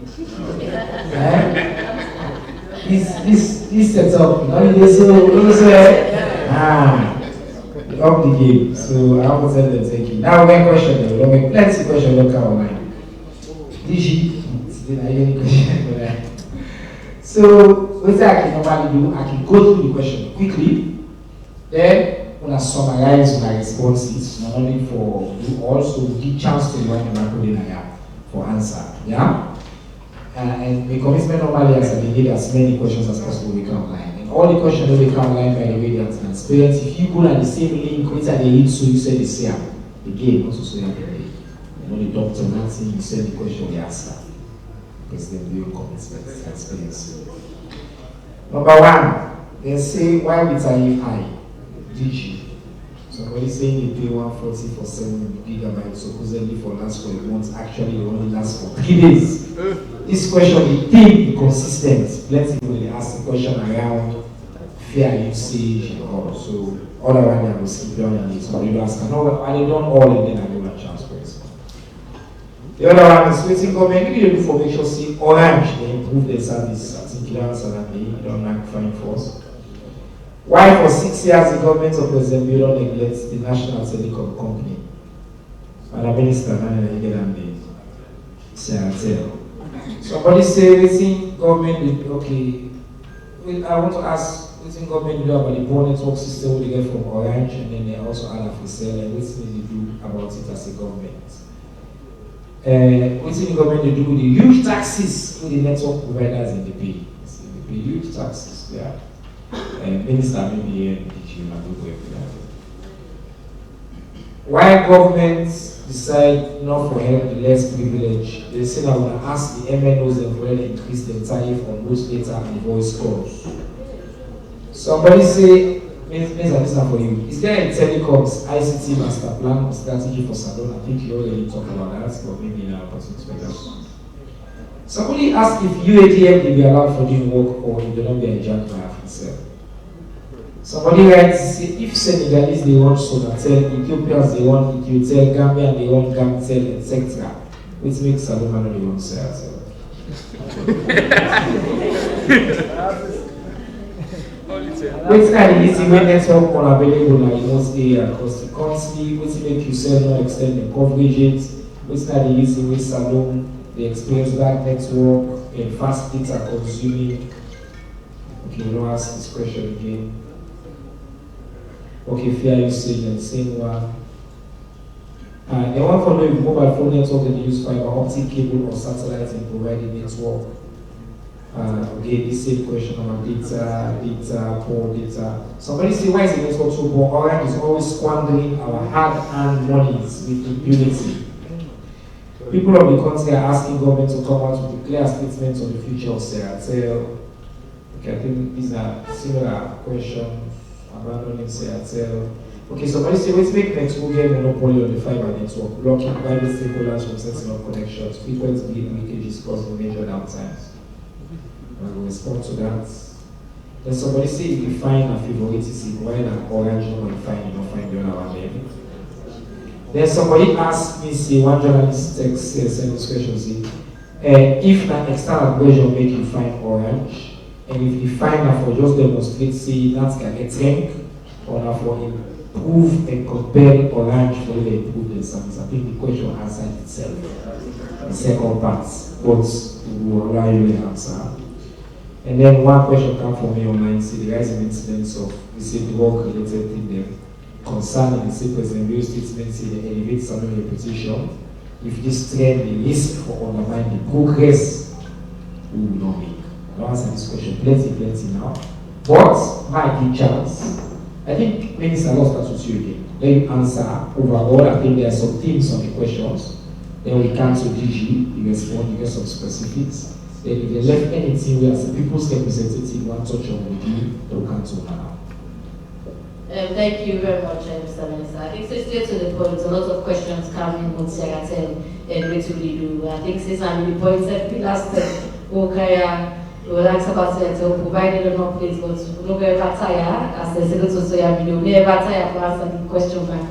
This sets up, you know, up the game. So I almost said them thank you. Now we get question, we don't make plenty of questions local online. DG. So, what I can normally do, I can go through the question quickly, then when I summarize my responses, not only for you also give chance to one for answer. Yeah? And the commitment normally as I get as many questions as possible we can online. And all the questions that we can online, by the way, they are transparent. If you go at the same link, which are the hit, so you say the same. Again, also say the day. You know, the doctor, nothing, you send the question, the answer. President will commitment experience. Number 1, they say why we tariff high? DG. Somebody saying they pay 140 for 7 gigabytes supposedly for last 12 months. Actually, it only lasts for 3 days. This question, the theme consistent. Plenty people they ask the question around fair usage and all. So otherwise they will skip down and so you ask no, and they don't all and then I give a chance for it. The other one is waiting government give you information see Orange they improve their service. I think clearance and they don't like fine force. Why for 6 years the government of President Leone neglects the national telecom company? Madam Minister, I get on the say. Somebody say waiting government okay. I want to ask waiting government do about the poor network system we get from Orange and then they also add a sale and what they do about it as a government. What the government they do with the huge taxes with the network providers in the pay. They pay huge taxes there. Minister maybe here in the why governments decide not for help the less privileged? They say that when I ask the MNOs and whether they increase the tariff on both data and voice calls. Somebody say, Minister, for you, is there a telecoms ICT master plan or strategy for Salon? I think you already talked about that, but maybe in our opportunity. Somebody asked if UADM will be allowed for doing work or if they don't be hijacked by Africell. Somebody writes, if Senegalese they want Sonatel, Ethiopians they want Ethiotel, Gambian they want Gamtel, etc. Which makes Saloma not they want Seatel. What's not easy when network more available now in most areas across the country, what's make you sell more extended coverage, what's not easy with Salome, they experience that network and fast data consuming. Okay, we'll not ask this question again. Okay, fair usage and same one. They want to know if mobile phone network they use fiber optic cable or satellite in providing network. Again, the same question about data, poor data. Somebody say, why is the network so poor? Orange is always squandering our hard-earned monies with impunity. People of the country are asking government to come out with a clear statement on the future of Seatel. Okay, I think these are similar questions. Abandoning Seatel. Okay, somebody say, let's make network get monopoly on the fiber network, blocking private stakeholders from setting up connections, frequent leakages causing major downtimes. I will respond to that. Then somebody say if you find a favoritism, why an orange no one find, you don't find the other one then. Then somebody asked me, say one journalist text send this question, say, if an external pressure make you find orange, and if you find her for just demonstrate, say NaTCA get rank, or now for improve and compare orange for you to improve themselves. I think the question answered itself. The second part, but we will allow you to answer. And then one question came from me online, say the rising incidents of work-related thing there concerning the same President Bureau statement, say they elevate Salome reputation. If this trend the risk for undermining the progress, we will not make. I'll answer this question plenty now. But my big chance, I think Minister Law starts with you again. Let you answer overall. I think there are some themes on the questions. Then we come to DG, you respond, you get some specifics. Then if they left anything where as a people's representative want to touch on with you, they'll come to now. Thank you very much, Mr. Minister. I think it's straight to the point. A lot of questions coming with Seatel and what do we do. I think since I'm in the point that last time, we will ask about Seatel, provided enough place, but we don't ever tire, as the Secretary of video, we never tire for answering the question back.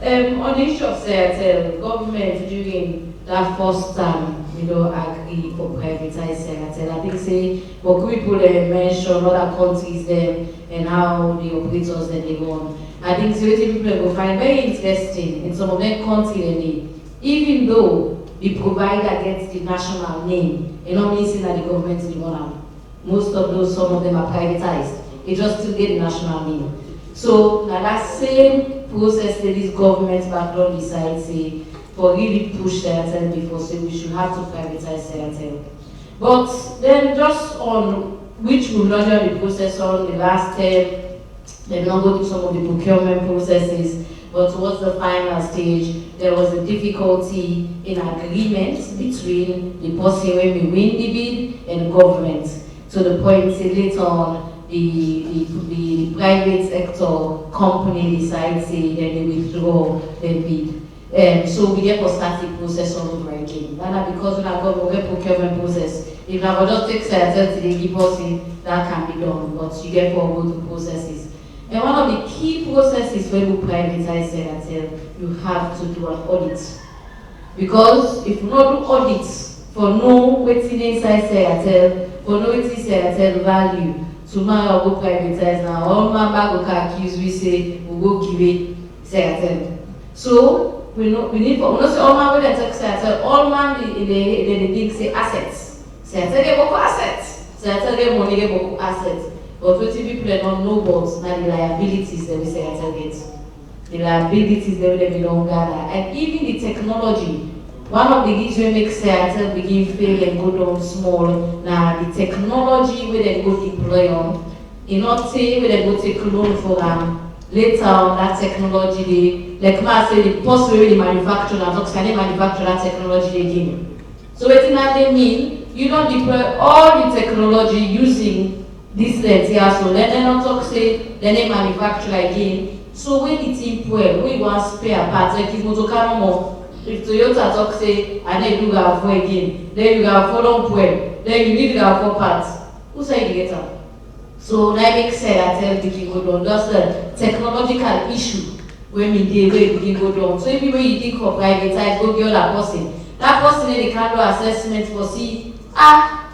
On the issue of Seatel, government during that first time, agree for privatize Seatel. I think say what people mention other countries them and how the operators that they go on. I think people will find very interesting in some of them countries, even though the provider gets the national name, it not means that the government is the one. Most of those, some of them are privatized. They just still get the national name. So now that same process that this government background decides say for really push Seatel before, say we should have to privatize Seatel. But then just on which we measure the process on the last step, then not go through some of the procurement processes, but towards the final stage, there was a difficulty in agreement between the person when we win the bid and the government. To the point say later on, the private sector company decides say then they withdraw their bid. So we therefore start the process all over again. And because we have got a procurement process, if I just take Seatel to the person, that can be done, but you get for go to processes. And one of the key processes when you privatize Seatel, you have to do an audit. Because if you not do audits for no what's inside Seatel, for no what's Seatel value, tomorrow go privatize now, all my bag will accuse we say we go give it Seatel. So we need for not say all man when they take Seatel, all man they big say assets. Seatel get beaucoup assets. Seatel get money get beaucoup assets. But what people don't know about now the liabilities that we Seatel gets. The liabilities that we don't gather. And even the technology. One of the things we make Seatel begin fail and go down small. Now the technology where they go deploy on, not say where they go take loan for them. Later on that technology they like I say the person where they manufacture and can they manufacture that technology again. So what they mean, you don't deploy all the technology using this lens here, so then they not talk say then they manufacture again. So when the team well, we want spare parts like if motor car more If Toyota talk say, I need to go for again, then you go for long well, then you need to go for parts. Who say you get up? So that makes sense. I tell the go down. That's the technological issue when we begin go down. So even when you think of privatize, go get other person. That person they can do assessment for see,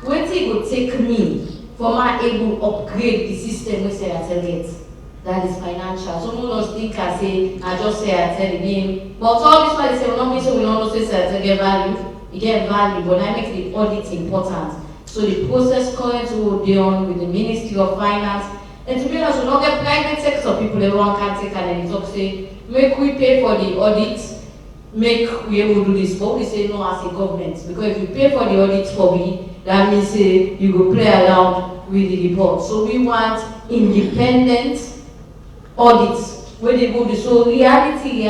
what it would take me for my able upgrade the system we say I tell it. That is financial. So no just think I say, I just say I tell the name. But all this why they say, well, not so we don't say I tell get value. You get value, but I make the audit important. So the process current will be on with the Ministry of Finance. And to be honest, we don't get private sector people everyone can take and then talk say, make we pay for the audit, make we able to do this. But we say no as a government. Because if you pay for the audit for me, that means say you go play around with the report. So we want independent audits where they go to so reality,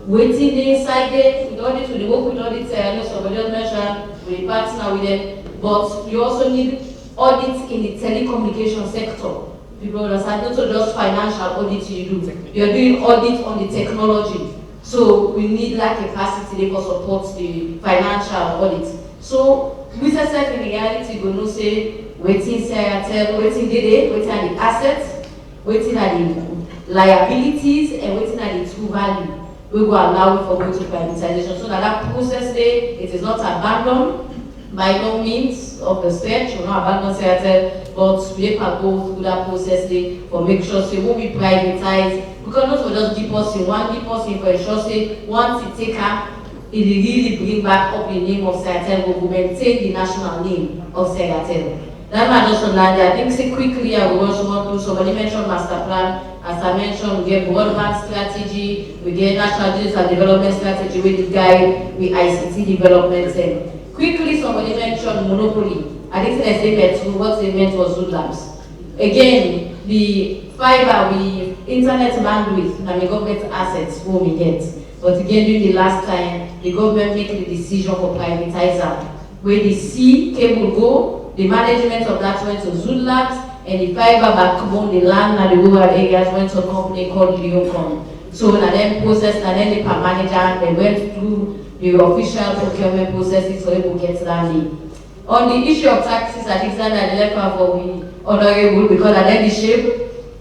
waiting there inside there with audit, with the work with audit, I know somebody just mentioned, we partner with them. But you also need audits in the telecommunication sector. People understand, not just financial audit you do. You're doing audit on the technology. So we need that capacity for support the financial audit. So with yourself in reality, you know say, waiting say I tell, waiting waiting at the assets, waiting at the liabilities, and waiting at the true value. We will allow it for going to privatization so that process there, it is not abandoned. By no means of the stretch, we're not abandon Seattle, but we can go through that process for make sure say when we privatize, because not for just deposit, one deposit for ensure say once it take up, it really bring back up the name of Seattle, we will maintain the national name of Seattle. That's not just on that. I think say quickly I will also want to somebody mentioned master plan. As I mentioned, we get broadband strategy, we get national digital development strategy with the guide with ICT development. Quickly, somebody mentioned monopoly. I think they meant what they meant was Zoodlabs. Again, the fiber, the internet bandwidth, and the government assets will we get. But again, during the last time, the government made the decision for privatizer. Where the sea cable go, the management of that went to Zoodlabs, and the fiber backbone, the land and the rural areas went to a company called Leone. So, and then process, and then the per manager, they went through the official procurement processes for able to get that name. On the issue of taxes, I think that the level for we honorable because at then the shape,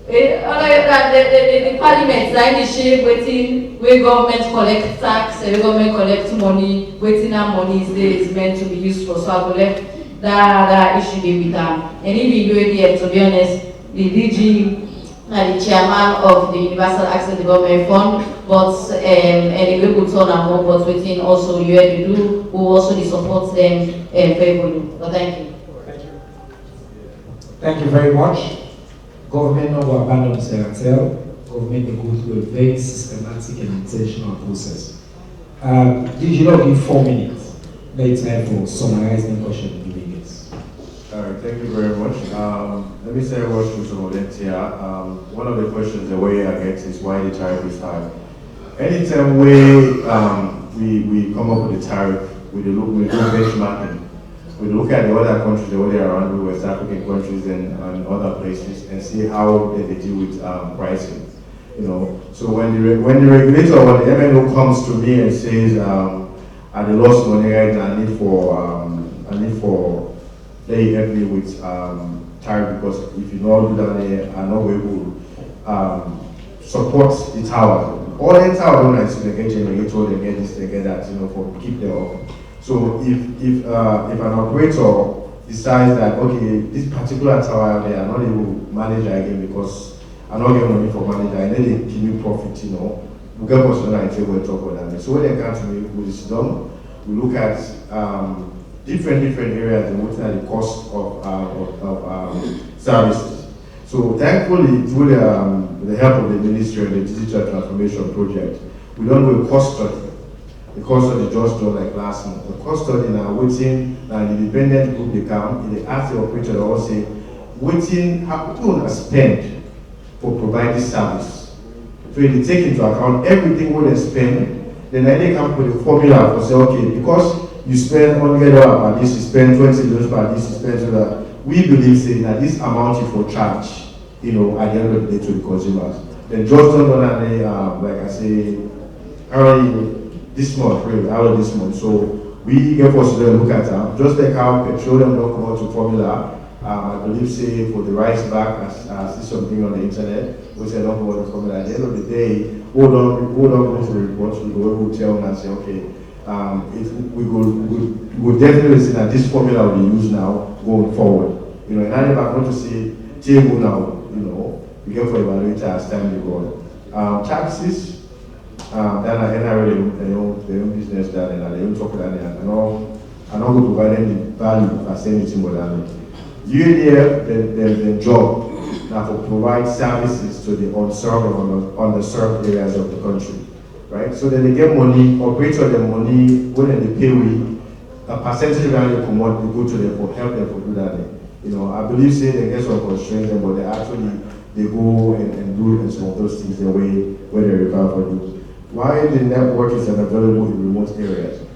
the parliament is in the shape waiting where government collect tax, where government collect money, waiting that money is meant to be used for. So I will let that issue be with them. And if you do it here, to be honest, the DG the chairman of the Universal Access Development Fund, but and we will turn and more, but within also you have to do, who also support them favorably. But thank you. Thank you very much. Government not will abandon Seattle. Government will go through a very systematic and intentional process. Did you not give 4 minutes? Let's time for summarizing the question in the minutes. All right, thank you very much. Let me say a word to some of them here. One of the questions the way I get is why the tariff is high. Anytime we come up with a tariff, we do benchmarking. We look at the other countries, the other around the West African countries and other places, and see how they deal with pricing. You know, so when the regulator or the MNO comes to me and says, "At the loss money right now, I need for they help me with tariff because if you don't do that, I'm not able to support the tower. All the tower don't like to get generator, they get this, they get that, you know, for keep them up. So if an operator decides that okay, this particular tower they are not able to manage again because I'm not getting money for manager, and then they give me profit, you know, we get personal and say we'll talk about that. So when they come to me, we sit down, we look at different areas and looking at the cost of services. So thankfully, through the help of the Ministry of the Digital Transformation Project, we don't do a cost study. The cost study just done like last month. The cost study now waiting and the independent group they come, they ask the operator to also say, waiting how people spend for providing service. So if they take into account everything what they spend, then they come with a formula for say, okay, because you spend $100 per this, you spend $20 per this, you spend so that we believe saying that this amount is for charge, you know, at the end of the day to the consumers. Then just don't like I say, early this month, really, out of this month. So we get forced to look at just like how petroleum don't come out to formula. I believe, say, for the rice bag, I see something on the internet, which I don't know what the formula. At the end of the day, we don't go to the report, we will tell them and say, okay, we definitely see that this formula will be used now going forward. You know, and I'm going to say, table now, you know, we get for evaluator as time they go on. Taxes, then I NRA, their own business, that and they don't talk about it. I'm not going to provide any value if I say anything more than it. UADF, the job now to provide services to the unserved and underserved areas of the country, right? So then they get money, operate on the money, when they pay a percentage of the commodity, they go to them for help them to do that. You know, I believe say they get some constraints, but they go and do some of those things the way where they require for it. Why the network is unavailable in remote areas?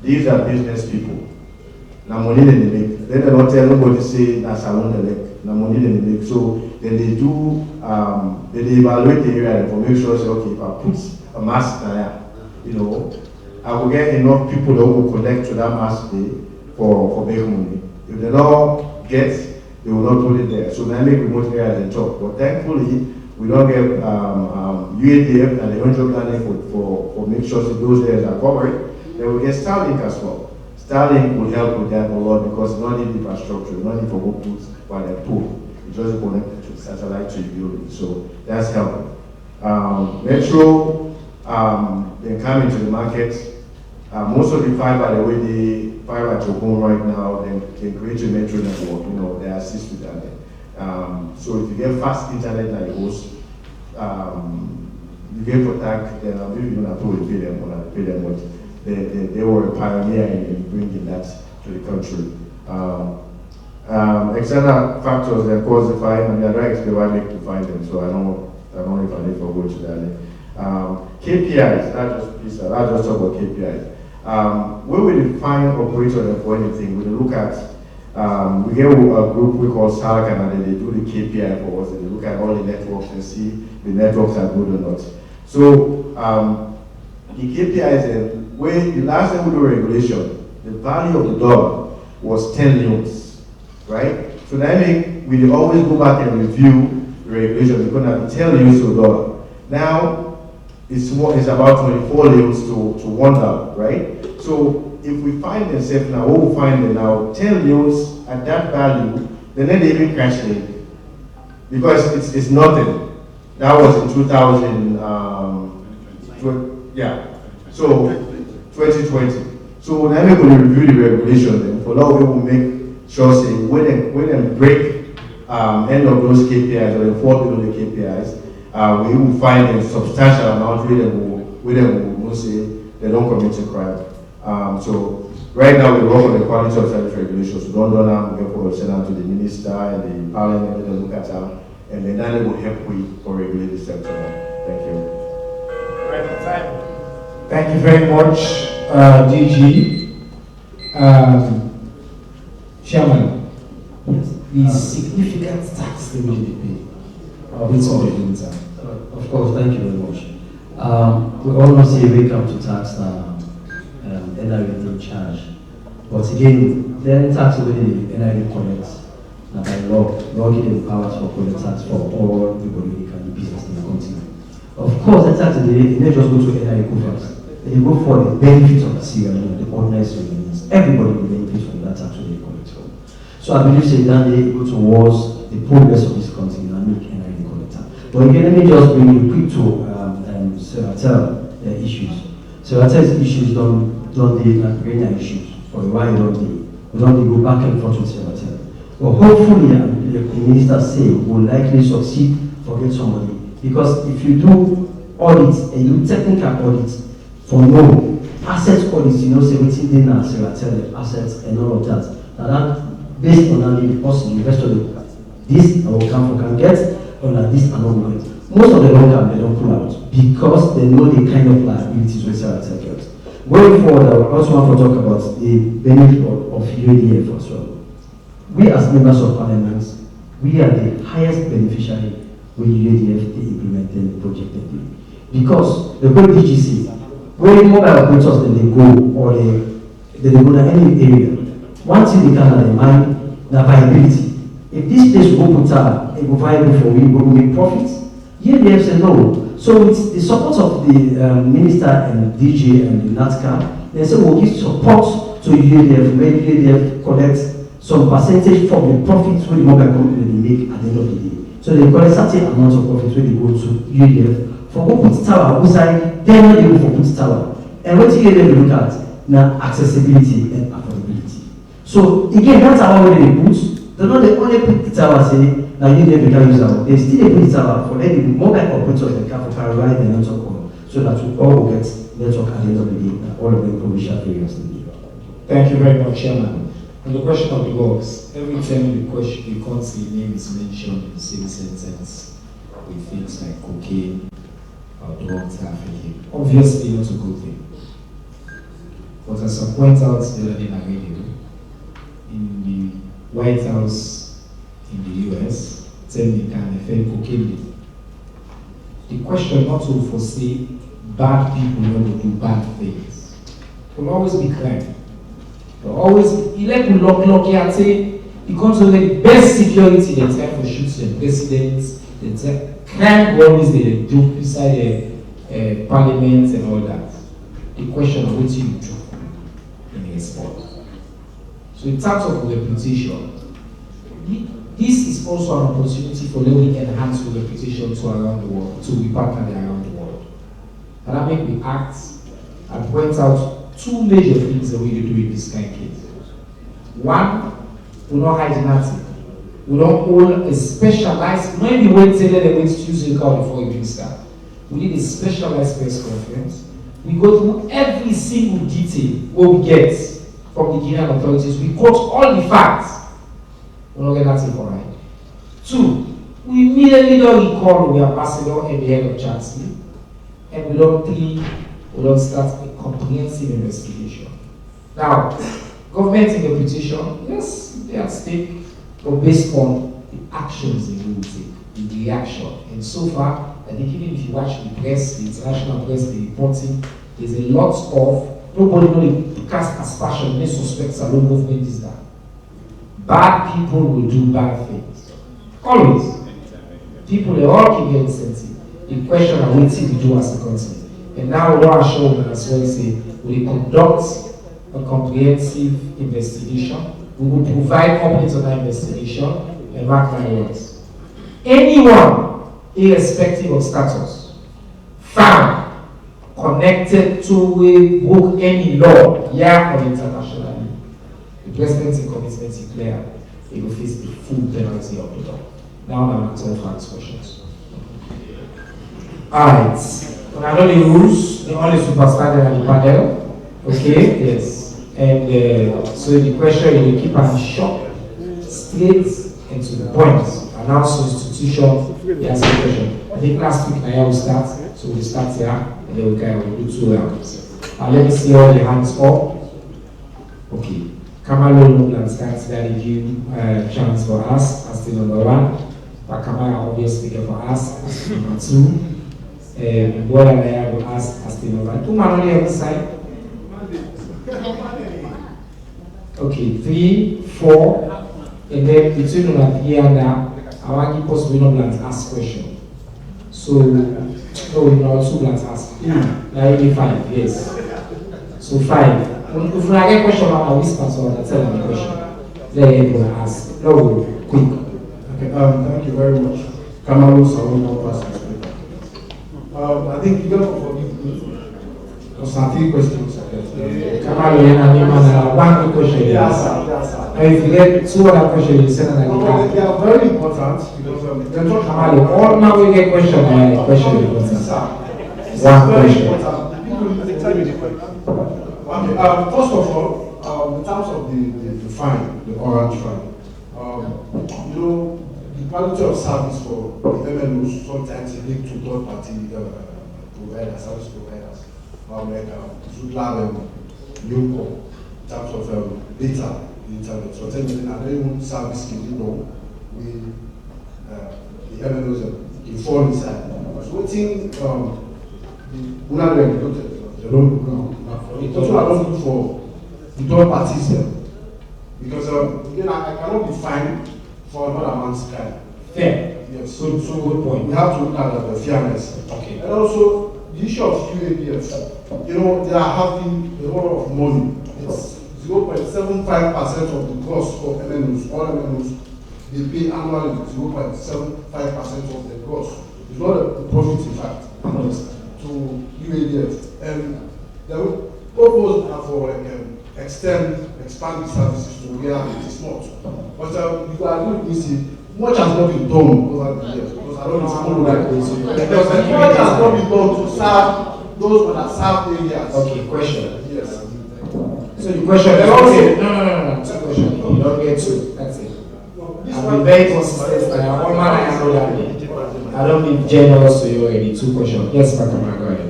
These are business people. Now money they make. Then they don't tell nobody say that's alone they make. Now money they make. So then they do they evaluate the area and make sure say, okay, if I put a mask there, you know, I will get enough people that will connect to that mask day for making money. If they don't get, they will not put it there. So they make remote areas and talk. But thankfully we don't get UADF and the eventual planning for make sure that those areas are covered. Then we get Starlink as well. Starlink will help with that a lot because you don't need infrastructure, you don't need for what put by the pool. You just connect to satellite to your building. So that's helping. Metro, they come into the market. Most of the fiber, the way they fiber to home right now, they can create a metro network, you know, they assist with that. So if you get fast internet like host, you get protect, then maybe you don't have to pay them, but they were a pioneer in bringing that to the country. External factors that cause the fine, and I don't expect why make to find them, so I don't know if I need to go to that. KPIs, not just talk about KPIs. When we define operator for anything, we look at, we get a group we call SARC and they do the KPI for us, and they look at all the networks and see the networks are good or not. So the KPIs, when the last time we do regulation, the value of the dog was 10 leones, right? So that means we always go back and review the regulation. We're going to have 10 leones to a dog. Now, it's about 24 leones to $1, right? So if we find themselves now, what we find them now, 10 leones at that value, then they even crash it. Because it's nothing. That was in 2000, so 2020. So now we're going to review the regulation then. For now, we will make sure say when they break end of those KPIs or they fall below the KPIs, we will find a substantial amount where they will say they don't commit a crime. So right now we work on the quality of service regulations. So don't we send out to the minister and the parliament to look at them, and then that will help we for regulate the sector. Thank you. Thank you very much, DG. Chairman, the significant tax that we pay. Of course, thank you very much. We all know say we come to tax NRA charge. But again, the tax already NRA collects by law giving powers for collect tax for all people who can do business in the country. Of course, the tax they just go to NRA coffers. They go for the benefits of the civilian, the ordinary civilians. Everybody will benefit from that tax when they collect from. So I believe say that they go towards the progress of this country and make NRA collector. But again, let me just bring you quick to Seratel issues. Seratel's issues don't bring issues for a while, we don't go back and forth with Seratel. But hopefully, the minister say will likely succeed for get somebody. Because if you do audits and you do technical audits for no assets audits, you know, say what's in now, Seratel, the assets and all of that. Now that based on that, the person investor this I will come for can get, or this I don't get. Most of the long term they don't pull out because they know the kind of liabilities with Seratel gets. Going forward, I also want to talk about the benefit of UADF as well. We as members of parliament, we are the highest beneficiary when UADF implemented the project. Because the whole DGC, when mobile operators they go or they go to any area, one thing they can have in mind, the viability. If this place will go tower, it will viable for we will make profits. Here they have said no. So with the support of the minister and DJ and the NaTCA, they say we'll give support to UADF, where UADF collects some percentage from the profits where the mobile company they make at the end of the day. So they collect certain amount of profits when they go to UADF for go put tower outside, then not able for put tower. And what you look at now accessibility and affordability. So again, that's how where they put. They're not the only put the tower say now UADF can use that. They still put the tower for any mobile operators that can provide the network so that we all will get network at the end of the day. All of them provincial areas. Thank you very much, Chairman. On the question of the works, every time the country name is mentioned in the same sentence with things like cocaine or drug trafficking, obviously not a good thing. But as I point out the other day on radio, in the White House in the US, tell me can affect cocaine. The question not to foresee bad people when they do bad things. There will always be crime. Always, like lock here say, because of the best security they try for shooting the presidents, they try crime always they do inside the parliament and all that. The question of what you do in response. So in terms of reputation, this is also an opportunity for them to enhance the reputation to around the world, to be partnered around the world. And that make me act and point out two major things that we do in this kind of case. One, we don't hide nothing. We don't hold a specialized, maybe wait till they wait to use the call before you start. We need a specialized press conference. We go through every single detail what we get from the Guinean authorities. We quote all the facts. We don't get nothing for right. Two, we immediately don't recall the ambassador and the head of Chancellor. And we don't start a comprehensive investigation. Now, government interpretation, yes, they are at stake, but based on the actions they will take, the reaction. And so far, I think even if you watch the press, the international press, the reporting, there's a lot of, nobody really cast aspersion, no suspects that no movement is done. Bad people will do bad things. Always. People, they all keep their incentive. The question of what we do as a country. And now we are showing as well say we conduct a comprehensive investigation. We will provide updates on that investigation and mark my words. Anyone, irrespective of status, found connected to a book any law, here or internationally, the president's commitment is clear. He will face the full penalty of the law. Now I'm answering Frank's questions. Alright. When I know the rules, the only superstar in the panel. Okay, yes. And so the question is to keep on short, straight, and to the point. Announce institution, yes, question. I think last week I will start, so we'll start here, and then we'll do 2 rounds. Let me see all the hands up. Okay. Kamalo Nobland starts that give chance for us as the number 1. Pakamara obviously for us as the number 2. What I will ask as the number 2 man on the other side. Okay, 3, 4, and then between number 3 and now, I want to possibly not ask question. So, no, not 2 plans ask. Now only 5, yes. So 5. If I get a question, I will whisper so I tell them the question. Then you will ask. No, quick. Okay, thank you very much. Kamaru Sawino Pastor. I think you don't forgive me. Because I think questions. Kamaru, one quick question. Yes, sir. And if you get 2 other questions, you send an idea. They are very important because they're talking Kamaru, all now we get question important. One question. Okay, first of all, in terms of the fine, the orange fine, you know, the quality of service for the MNOs sometimes is linked to third-party providers, service providers, like Zoodlab and Leone, in terms of data, the internet. So I don't even service you know, the MNOs fall inside. So what thing the They don't look now. It's also I don't look for the third parties there. Because again, I cannot be fined for another man's crime. Fair. Yes. So good point. We have to look at the fairness. Okay. And also the issue of UAPF, you know, they are having a lot of money. It's 0.75% of the cost of MNOs, all MNOs, they pay annually 0.75% of the cost. It's not a profit, in fact, to UAPF. And the purpose are for expand the services to where it is not. But you are going to see much has not been done over the years, because I don't know that much has not been done to serve those who are served areas. Okay, question. Yes. So the question is okay. No. Two questions. You don't get two. That's it. I've been very consistent. I am one man. I know that. I don't be generous to you already. Two questions. Yes, Makama, go ahead.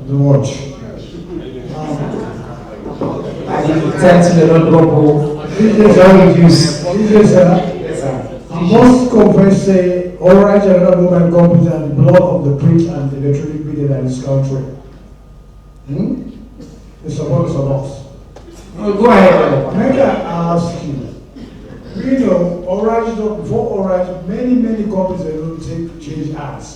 The watch. I need to tell you the Lord Bobo. Don't reduce. Yes, sir. Most companies say all right and other mobile companies are the blood of the print and electronic media in this country. The support is on us. Go ahead. May I ask you, we know before all right, many companies they don't change hands.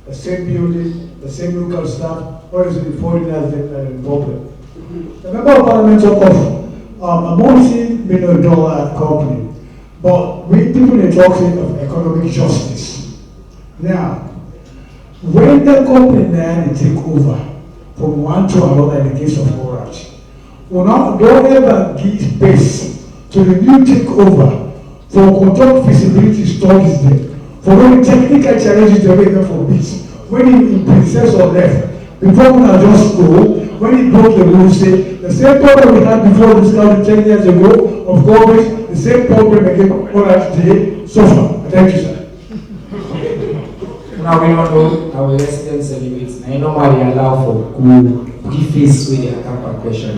The same building, the same local staff, or is it the foreigners that are the problem? The member of parliament of a multi-million dollar company. But we people are talking of economic justice. Now, when the company now take over from one to another in the case of Orange, don't ever give space to the new takeover for conduct feasibility studies there, for any technical challenges they make for this. When the predecessor left, the governor just go, when he broke the rules, say the same problem we had before this country 10 years ago of government, the same problem again Orange today, so far. Thank you, sir. Now we don't know our residents celebrate. I normally allow for brief face with the camper question.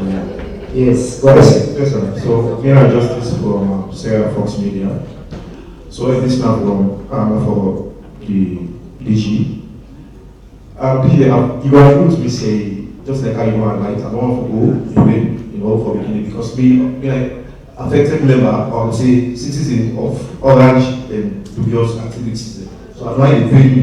Yes, go ahead. Yes, sir. So, Mayor Justice from Sarah Fox Media. So, this now for the DG. You are able to be say, just like how you are, like, I don't want to go away, for beginning, because we like affected member or say citizen of Orange and dubious activities. So that's why they pay me.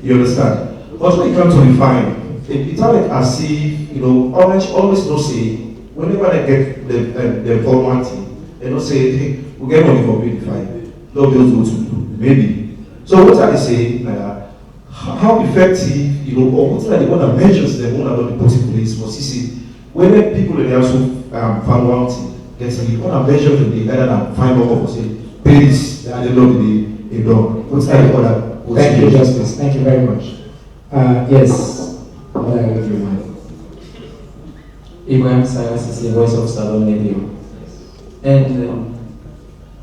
You understand? But when it comes to the fine, it's not like as if Orange always don't say whenever they get the formality, they don't say, hey, we get money for paying the fine. They'll just go to maybe. So what are they saying? How effective, or what's like the one that measures them, one that don't put in place for CC? When people in the also found out getting it, one that measures them, they rather than find out or say, pay this, at the end of the day, what's like the other? Thank you, Justice. Thank you very much. Yes. Ibrahim Sayas is the voice of Salon Radio. And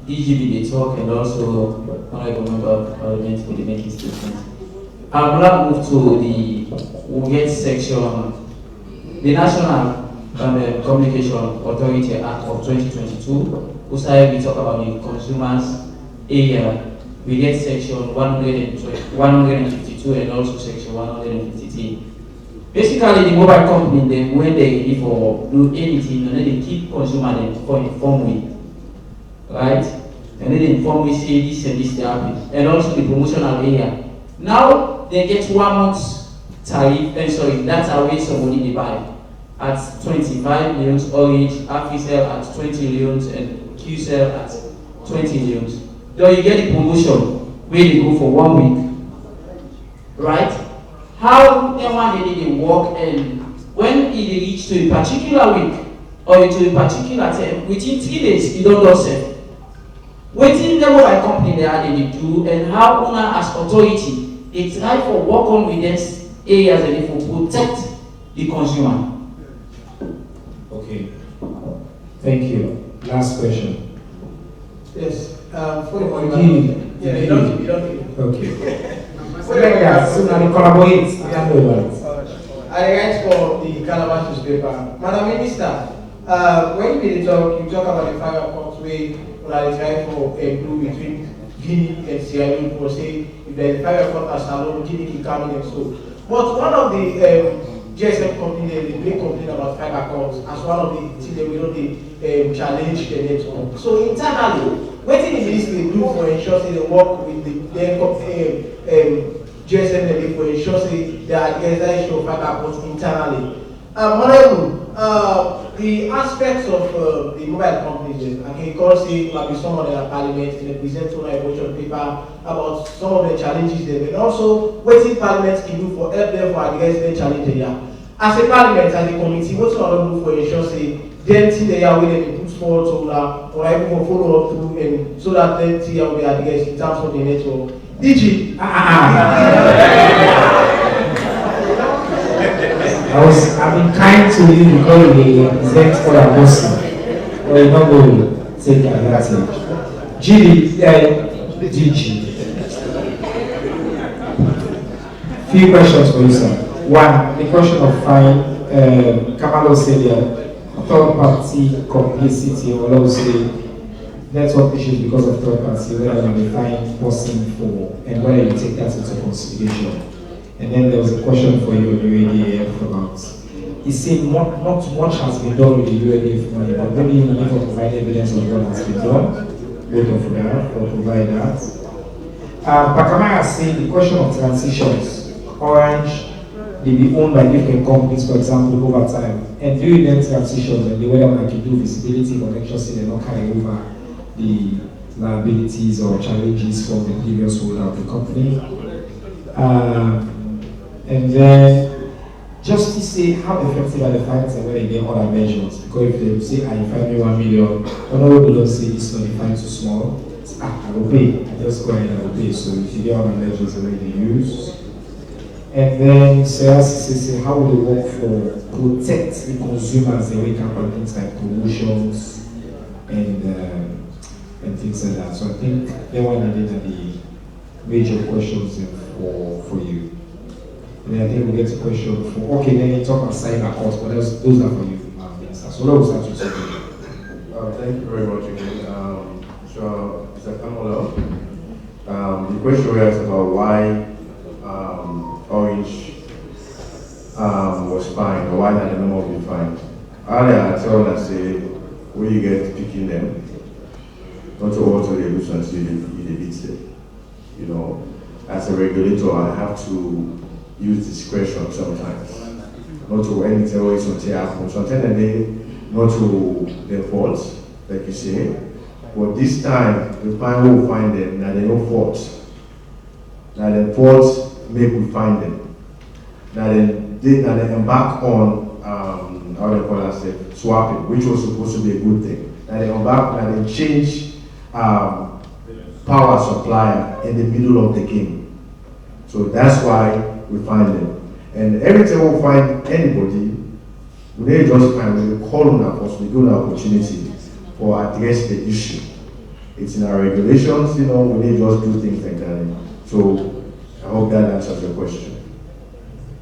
DGB they talk, and also Honorable Member of Parliament for the making statement. I will now move to the WUGET section, the National Communication Authority Act of 2022. We talk about the consumers area. We get section 152 and also section 153. Basically, the mobile company, when they need for do anything, and then they keep consumer them for inform with, right? And then they inform we say this and this happen, and also the promotional area. Now they get 1 month's tariff, that's how way somebody they buy at 25 millions, Orange, Africell at 20 millions, and QCell at 20 millions. Then you get the promotion where they go for 1 week, right? How they work, and when it reach to a particular week or to a particular time, within 3 days, you don't do sell. Waiting the mobile company they do, and how owner as authority, they try for work on with these areas and for protect the consumer. Okay. Thank you. Last question. Yes. For the Yeah, you don't. Okay. So now they collaborate. I write for the Calabash newspaper. Madam Minister, when you talk about the fire court way, when I try for a blue between Guinea and Sierra Leone for say if there is fire court as alone, Guinea can come in and so. But one of the GSM company, they make complaint about fiber calls as one of the things they will not challenge the network. So internally, what the ministry do for ensure they work with the GSM for ensure that there is that issue of fiber calls internally. The aspects of the mobile companies, I can call say maybe some of their parliament in the present on a motion paper about some of the challenges there, and also what the parliament can do for help them for address the challenge here. As a parliament, as a committee, what we want to do for ensure say them thing they are willing to put forward or able to follow up through and so that them thing will be addressed in terms of the network. DG. I've been kind to you because we represent other person. Or you're not going to take advantage. DG. Few questions for you, sir. One, the question of fine. Kamalo said third party complicity, or let's say network issues because of third party, whether you define person for and whether you take that into consideration. And then there was a question for you on the UADF about, he said not much has been done with the UADF money, but maybe you need to provide evidence of what has been done, both of that, or provide that. Pakamara said the question of transitions, Orange, they be owned by different companies, for example, over time. And during them transitions, and the way that can do visibility or make sure they don't carry over the liabilities or challenges from the previous holder of the company. And then just to say how effective are the fines and whether they get other measures. Because if they say, I fine me 1 million, honorable don't say it's not the fine too small. I will pay. I just go ahead and I will pay. So if you get other measures the way they use. And then say how will they work for protect the consumers the way can happen things like promotions and things like that. So I think that one are the major questions for you. And then I think we'll get a question for, okay, then you talk about cyber costs, but those are for you, Minister. So let's start with you. Thank you very much again. So, Mr. Kamala, the question we asked about why Orange was fined, or why that the number will be fined. Earlier, I told us, where you get picking them, not to alter the rules until you beat them. You know, as a regulator, I have to use discretion sometimes. Not to anything always happen. Sometimes not to their fault, like you say. But this time, the fine will find them, that they no fault. That the fault make we find them. That they embark on how they call it, swapping, which was supposed to be a good thing. That they embark, that they change power supplier in the middle of the game. So that's why we find them. And every time we find anybody, we just find, we call on our force, we give an opportunity for address the issue. It's in our regulations, you know, we need just do things like that. So I hope that answers your question.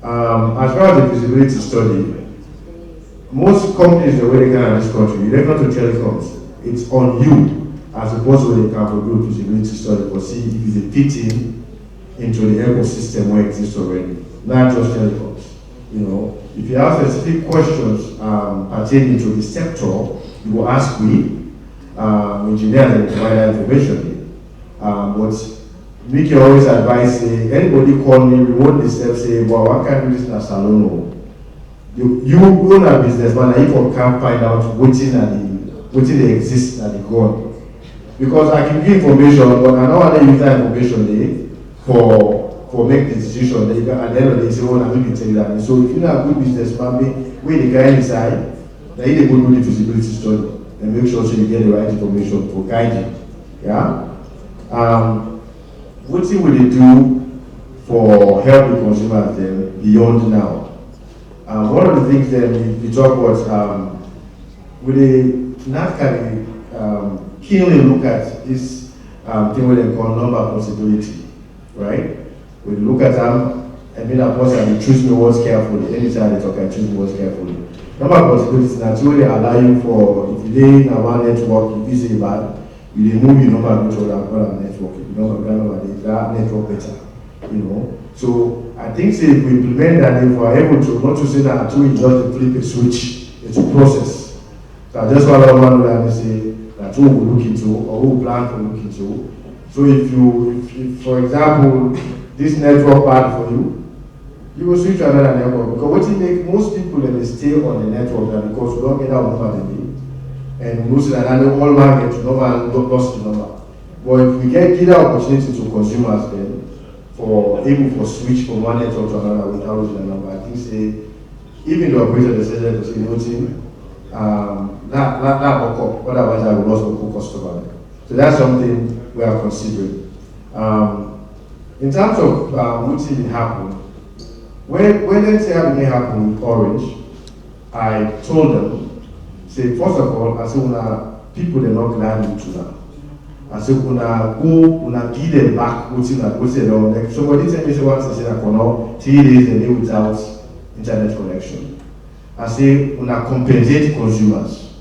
As far as the feasibility study, most companies the way they can in this country, they're not to telecoms. It's on you as opposed to they can do feasibility study for see if it fit into the ecosystem where it exists already, not just telecoms. You know, if you have specific questions pertaining to the sector, you will ask me. Engineers and provide that information. But Mickey always advise anybody call me, remote this step, say, well, why can't do this in a salon? You own a business, but if you can't find out what they exist and they go on. Because I can give information, but I don't want to use that information for make the decision. At the end of the day, say, oh, I'm going to tell you that. So if you're not a good businessman, where the guy inside, then you go do the feasibility study and make sure so you get the right information for guiding. Yeah? What will they do for helping consumers then beyond now? One of the things that we talk about, with the NaTCA keenly look at this thing what they call number possibility, right? We look at them, and then of course I choose my words carefully. Anytime they talk, I choose my words carefully. Number possibilities naturally allow you for, if you lay in one network, if you say bad, you move your number to another network. If you know that network better. you know. So I think say if we implement that, if we are able to, not to say that two is just to flip a switch, it's a process. So I just want to know that say that who will look into or who plan to look into. So if for example, this network bad for you, you will switch to another network, because what it make most people that they stay on the network that because we don't get out number they need. And most of that all man get to number and lost the number. But if we get either opportunity to consumers then for able for switch from one network to another without losing the number, I think say even the operator decided to say nothing, that will come, otherwise I will lost the customer. So that's something we are considering. In terms of what will happen, when NaTCA may happen with Orange, I told them, say first of all, I said, people they're not glad to now. I said, give them back what's wrong. Like somebody tell me say once I said I cannot 3 days a day without internet connection. I say, compensate consumers.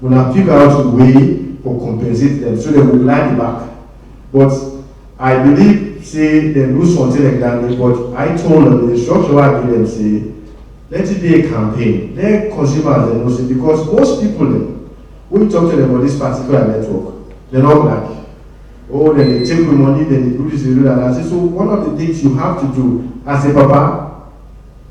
Figure out a way for compensate them so they will glad back. But I believe say they lose something like that, but I told them the instruction I gave them say, let it be a campaign. Let consumers they know say, because most people when you talk to them about this particular network, they're not like, oh, then they take the money, then they do this, they do that. I say, so one of the things you have to do as a papa,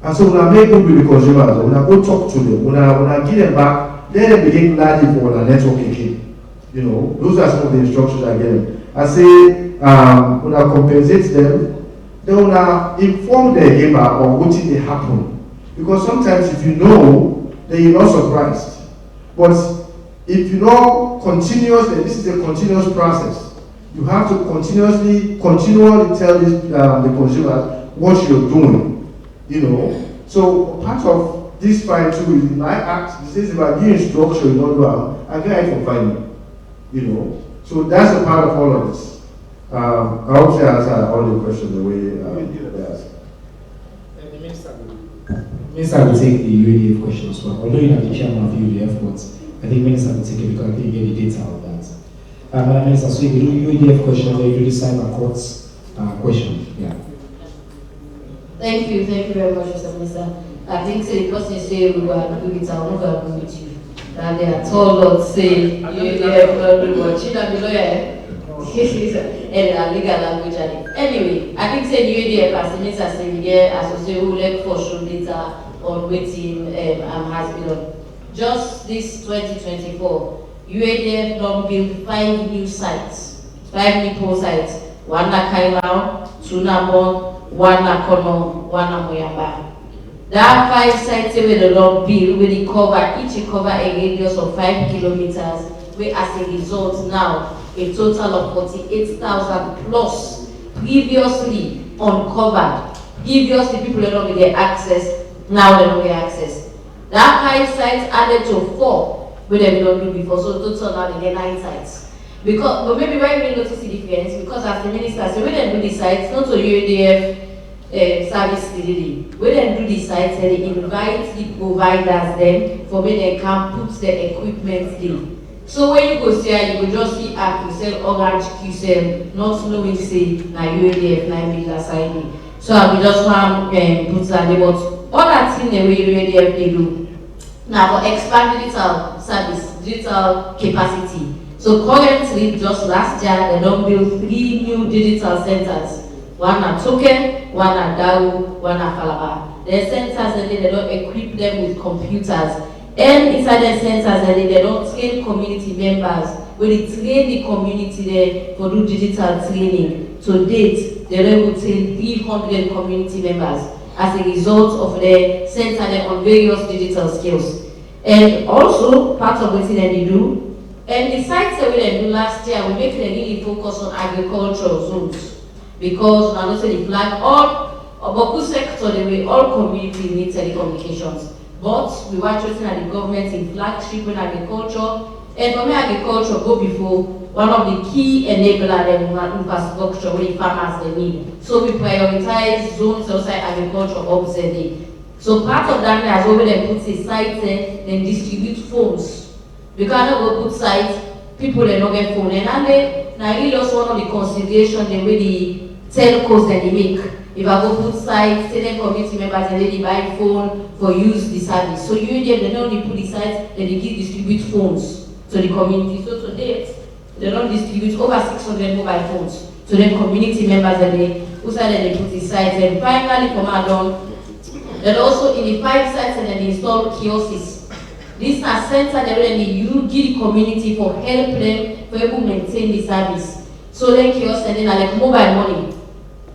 and so when I make good with the consumers, when I go talk to them, when I give them back, then they begin gladly for the network again. You know, those are some of the instructions I give them. I say, when I compensate them, then when I inform the neighbor of what did happen. Because sometimes if you know, then you're not surprised. But if you know continuously, this is a continuous process. You have to continually tell the consumer what you're doing. You know. So part of this fine too is in my act, it says if I give instruction, you don't do I get it for fine. You know. So that's a part of all of this. I hope I answered all the questions the way they asked. The Minister will take the UADF question as well. Although you're not the chairman of UADF, but I think Minister will take it because I think you get the data of that. Madam Minister, so you do UADF question, then you do the cyber courts question. Yeah. Thank you very much, Mr. Minister. I think the person say we will agree with, I will not agree with you. That they are told not say UADF not do what. She not be lawyer. And legal language. Anyway, I think say UADF as the minister say we get associate who let for show data on waiting has been done. Just this 2024, UADF don't build 5 new sites, 5 new poll sites. One na Kailao, 2 na Bon, 1 na Kono, 1 na Moyamba. That 5 sites where the Lord build, where they cover, each cover a radius of 5 kilometers, where as a result now, a total of 48,000 plus previously uncovered. Previously, people don't get access, now they don't get access. That 5 sites added to 4, where they don't do before, so total now they get 9 sites. Because, but maybe why we notice the difference, because as the minister said, when they do the sites, not to UADF service delivery, when they do the sites, they invite the providers then for when they can put the equipment in. So when you go there, you go just see app, you sell orange, QCell, not knowing say na UADF 9 billion aside. So I will just want put that there, but all that thing the way UADF they do. Now for expand digital service, digital capacity. So currently, just last year, they don't build 3 new digital centers. One at Token, one at Daru, one at Calabar. The centers and they don't equip them with computers. And inside the centers and they don't train community members. When they train the community there for do digital training. To date, they don't even train 300 community members as a result of the center on various digital skills. And also, part of what they do, and the sites that we did last year, we make them really focus on agricultural zones. Because I know say the flag, all sector, the way all community need telecommunications. But we were trusting at the government in flagship in agriculture. And for me, agriculture go before one of the key enabler of infrastructure where farmers they need. So we prioritize zones outside agriculture obviously. So part of that as well they put a site there, then distribute phones. Because I don't go put sites, people they don't get phone. And they now really also one of the considerations the way the telcos that they make. If I go put sites, tell them community members and they buy phone for use the service. So you they don't only put the sites, then they distribute phones to the community. So to date, they don't distribute over 600 mobile phones to them community members and they put the sites. And finally from Adon, then also in the 5 sites and then they install kiosks. These are centers that you give the community for help them for able to maintain the service. So then kiosks and then are like mobile money.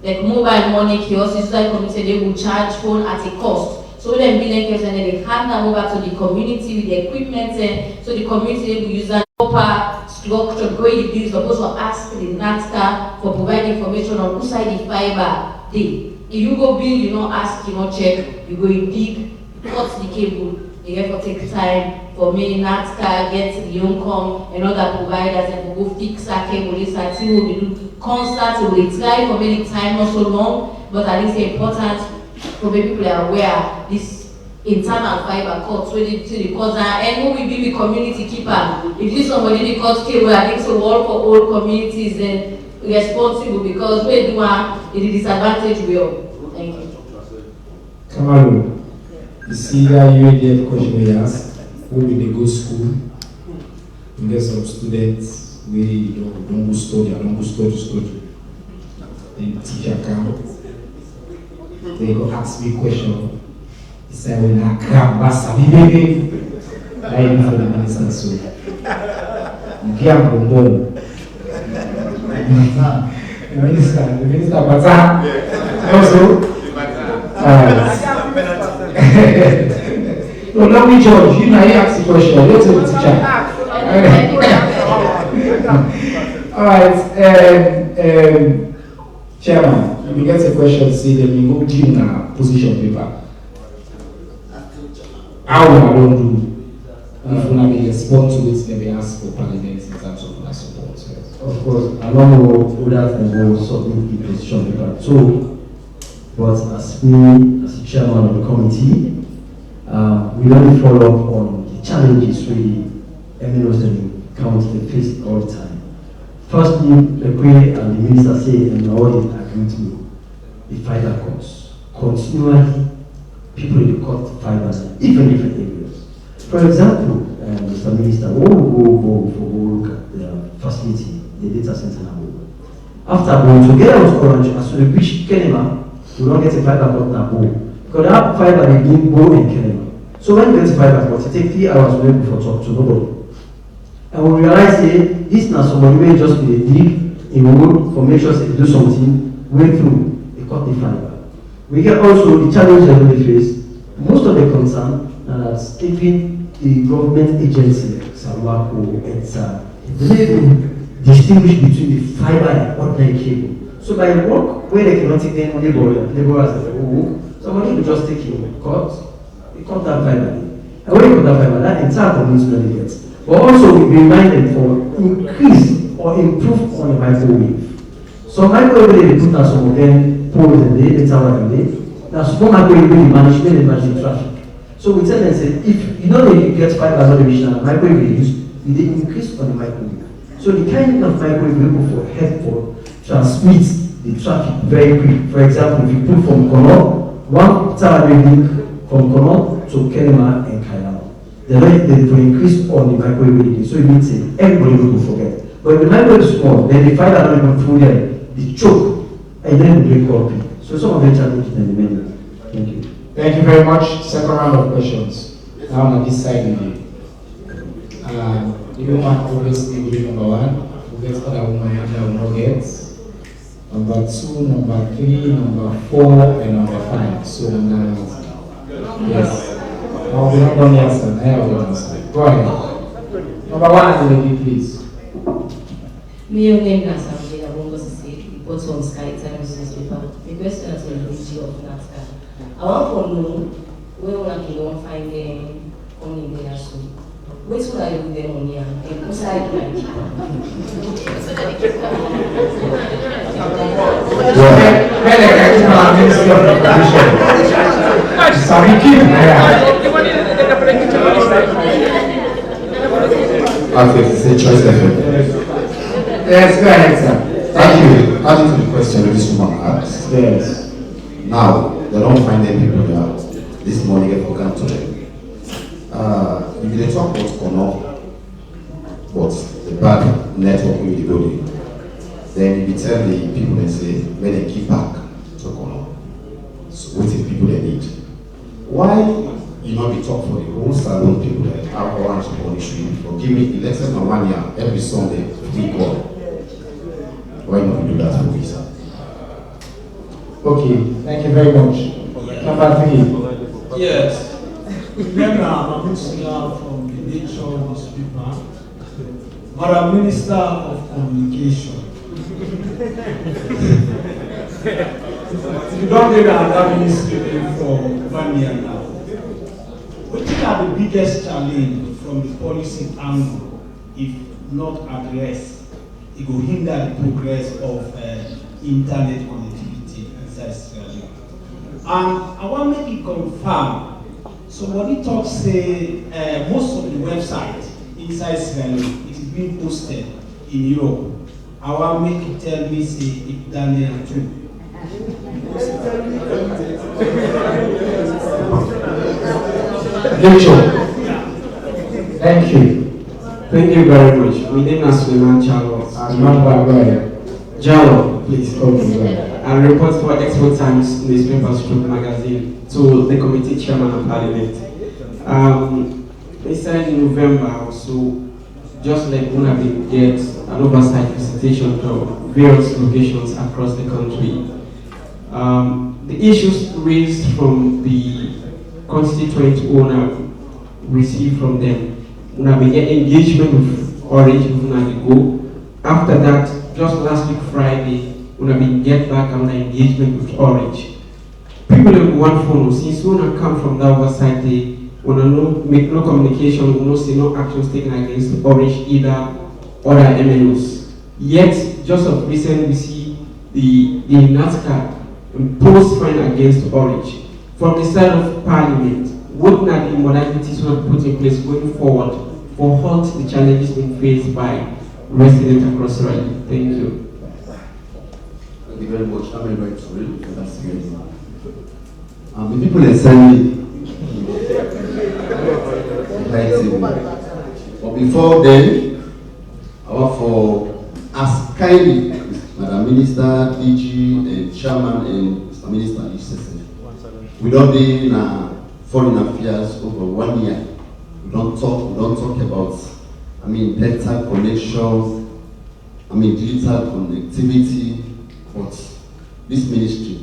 Like mobile money kiosks, so that community they will charge phone at a cost. So then billion kiosks and then they hand them over to the community with the equipment so the community will use that proper structure, going the bills, supposed to ask the NaTCA for providing information on who side the fiber dey. If you go bill, you not ask, you not check, you go in dig, cut the cable, you get to take time for me, NaTCA, get the income, and other providers, and go fix that cable, this and see what we do. Constant, we try for many time, not so long, but at least it's important for people that are aware this internal fiber cuts, where they cause and who will be the community keeper. If this somebody they cut cable, I think so work for all communities, then responsible because we do it is disadvantage we all. Thank you. Kamaru, you see that UADF question we ask, who will they go school? You get some students we don't go study, I don't go study. Then teacher come, they go ask me question. He said, when I grab basa, I am for the minister, so you can't go home. The minister, but also, no, let me judge. You know, you ask the question. Let's see the teacher. All right, Chairman, if you get a question, see then you go give a position paper. How I don't do if you want to respond to it, then we ask for Parliament in terms of that support. Yes. Of course, along with others and will submit the position paper. So, but as me, as the chairman of the committee, we only follow up on the challenges we MNOs and county face all the time. Firstly, the way and the minister said, and all the agree with me, the fiber cuts. Continually, people in the cut fibers in different areas. For example, Mr. Minister, when we go look at the facility, the data center now. After going together with Orange, as we reach Kenema, we don't get a fiber cut now. Because they have fiber they need both in Kenema. So when you get a fiber cut, it takes 3 hours to make before talk to nobody. And we realize that this now somebody may just be a dig in wood for make sure they do something, went through, they cut the fiber. We get also the challenge that we face. Most of the concern that even the government agency, Salwako, ETSA, they distinguish between the fiber and ordinary cable. So by work where they cannot take any laborers at work, somebody will just take him, they cut that fiber. And when you cut that fiber, that entire community will get. But also we remind them for increase or improve on the microwave. So microwave they put out some of them poles and they tower and they. Now small microwave they manage the traffic. So we tell them say if you know that you get fiber television microwave they use, they increase on the microwave. So the kind of microwave we look for help for transmit the traffic very quick. For example, if you put from Kono, one tower link from Kono to Kenema and Kailao. They will increase on the microwave, so it means everybody will forget. But if the microwave is small, then the fiber not even full there, the choke, and then the break copy. So some of the challenges in the menu. Thank you. Thank you very much. Second round of questions. Now on this side of you. The woman obviously will be number 1. Who gets other woman that will not get. Number 2, number 3, number 4, and number 5. So now, yes. Now we don't know the answer. I have the answer. Go ahead. Number 1 at the lady, please. Me name is Asambia Bongo reports on Sky Times newspaper. The question is on the issue of NaTCA. I want to know where we can find them on the soon. Which one are you there on here? And who's I like? Okay, it's a choice effort. Yes, go ahead, sir. Thank you. Adding to the question of this woman, Yes. Now, they don't find any people there. This morning, if we come to them. If they talk about Kono, but the bad networking with the body, then if you tell the people and say, let them keep back to Kono. So what the people they need? Why you not be talk for the whole salon people that have orange policy for giving elected on 1 year every Sunday free call? Why not do that for visa? Okay, thank you very much. Number 3. Yes. Remember, I'm a minister from the nation newspaper, Madam Minister of Communication. You don't get another ministry for 1 year now. What are the biggest challenge from the policy angle, if not addressed, it will hinder the progress of internet connectivity inside Sierra Leone? And I want to make it confirm. So when he talks, say, most of the website inside Sierra Leone, it is being posted in Europe. I want to make it tell me, say, if Daniel too. Thank you. Thank you very much. My name is Suleiman Jalo. Jalo, please. Okay, I report for Expo Times newspaper stroke magazine to the committee chairman of Parliament. They said in November also, just like when we get an oversight visitation to various locations across the country. The issues raised from the constituent owner received from them. When we get engagement with Orange, when we go. After that, just last week Friday, when we get back on the engagement with Orange. People in one phone, since when I come from the oversight, they when I make no communication, we no see no actions taken against Orange either other MNOs. Yet, just of recent, we see the NaTCA impose fine against Orange. From the side of Parliament, what are the modalities we put in place going forward for halt the challenges being faced by residents across Sierra Leone? Thank you. Thank you very much. I'm very sorry for that series. The people in Sani, but before then, I want for as kindly Madam Minister, DG, and Chairman, and Mr. Minister, we don't be in foreign affairs over 1 year. We don't talk about, data connection, digital connectivity, but this ministry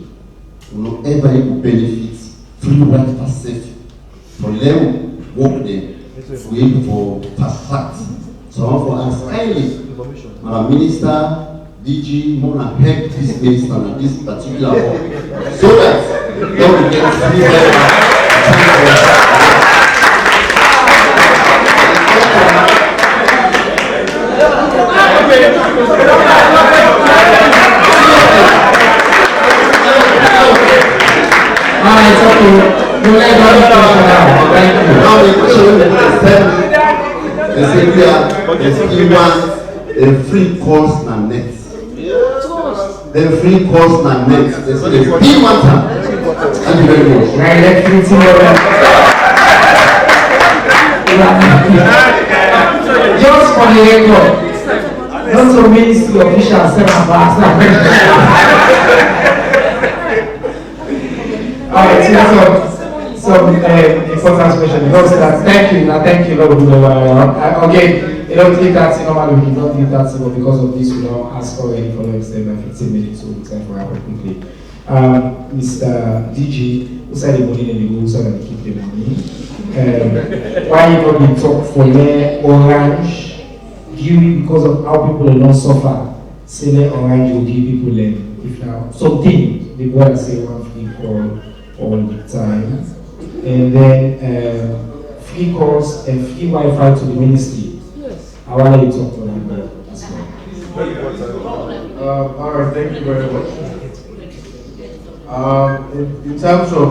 will not ever benefit free right access for them work there to able for fast fact. So I want for us kindly, Madam Minister, DG, Mona help this minister and this particular work so that when we get free it's okay. You let now the question they say we want a free course na net. The free course na net. They say the free one time. Thank you very much. Just for the record, not so ministry officials say Alright, some important question. You know, say that thank you, Lord. Again, you don't leave that normally we don't leave that but because of this we don't ask already for like 15 minutes so it's time for our quickly. Mr. DG, who said the money and the rules so that they keep the money. Why you not be talk for the orange? Give because of how people are not suffer. Say the orange will give people if now something they want to say one free call all the time. And then free calls and free Wi-Fi to the ministry. Yes. I want you to talk to them as well. All right, thank you very much. In terms of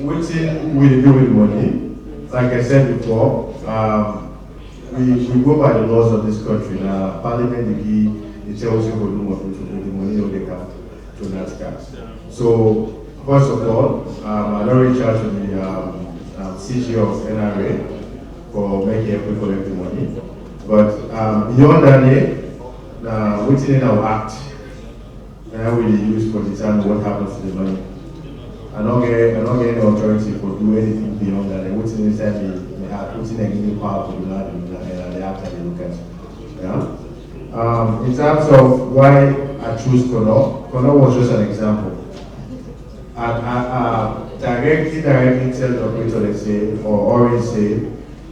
what we do with money, like I said before, we go by the laws of this country. Now, Parliament, the Chelsea will do the money of the count to NaTCA. NaTCA. So, first of all, I don't reach out to the CG of NRA for making every collect the money. But beyond that, within our act, that we use for determine what happens to the money. I don't get any authority for do anything beyond that. Within the time they have putting a new power to do that, and they have to look at it. Yeah. In terms of why I choose Kono was just an example. Directly tell the operator, let's say, or Orange say,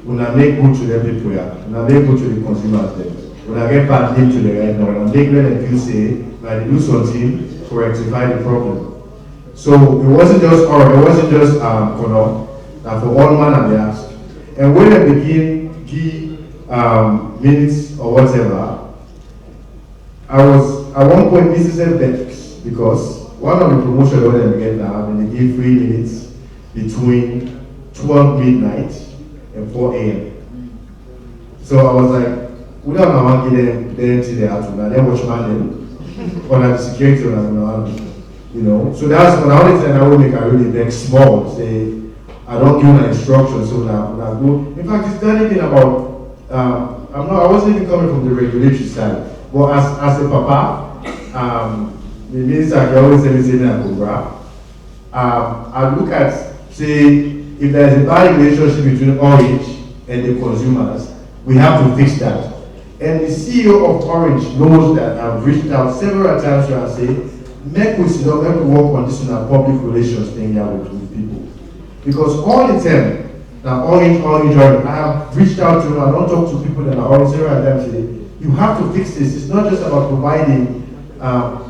when I make good to the people, when I make good to the consumers, when I get bad name to the right now, when I make them feel say, when I do something to rectify the problem. So it wasn't just Kono, that for all man and they ask. And when I begin give minutes or whatever, I was at one point this is a bet because one of the promotions that we get now, and they give 3 minutes between 12 midnight and 4 a.m. So I was like, we don't know how to get them to the afternoon. Then watch man or the security you know. So that's when I only time I will make a really big small say I don't give an instruction so now go. In fact, it's done anything about I wasn't even coming from the regulatory side, but as a papa, the minister can always tell me say that I look at say if there is a bad relationship between Orange and the consumers, we have to fix that. And the CEO of Orange knows that I've reached out several times to her say, make we sit down, make we work on this in our public relations thing here with people. Because all the time, now Orange, I have reached out to them, I don't talk to people that are Orange several times say, you have to fix this. It's not just about providing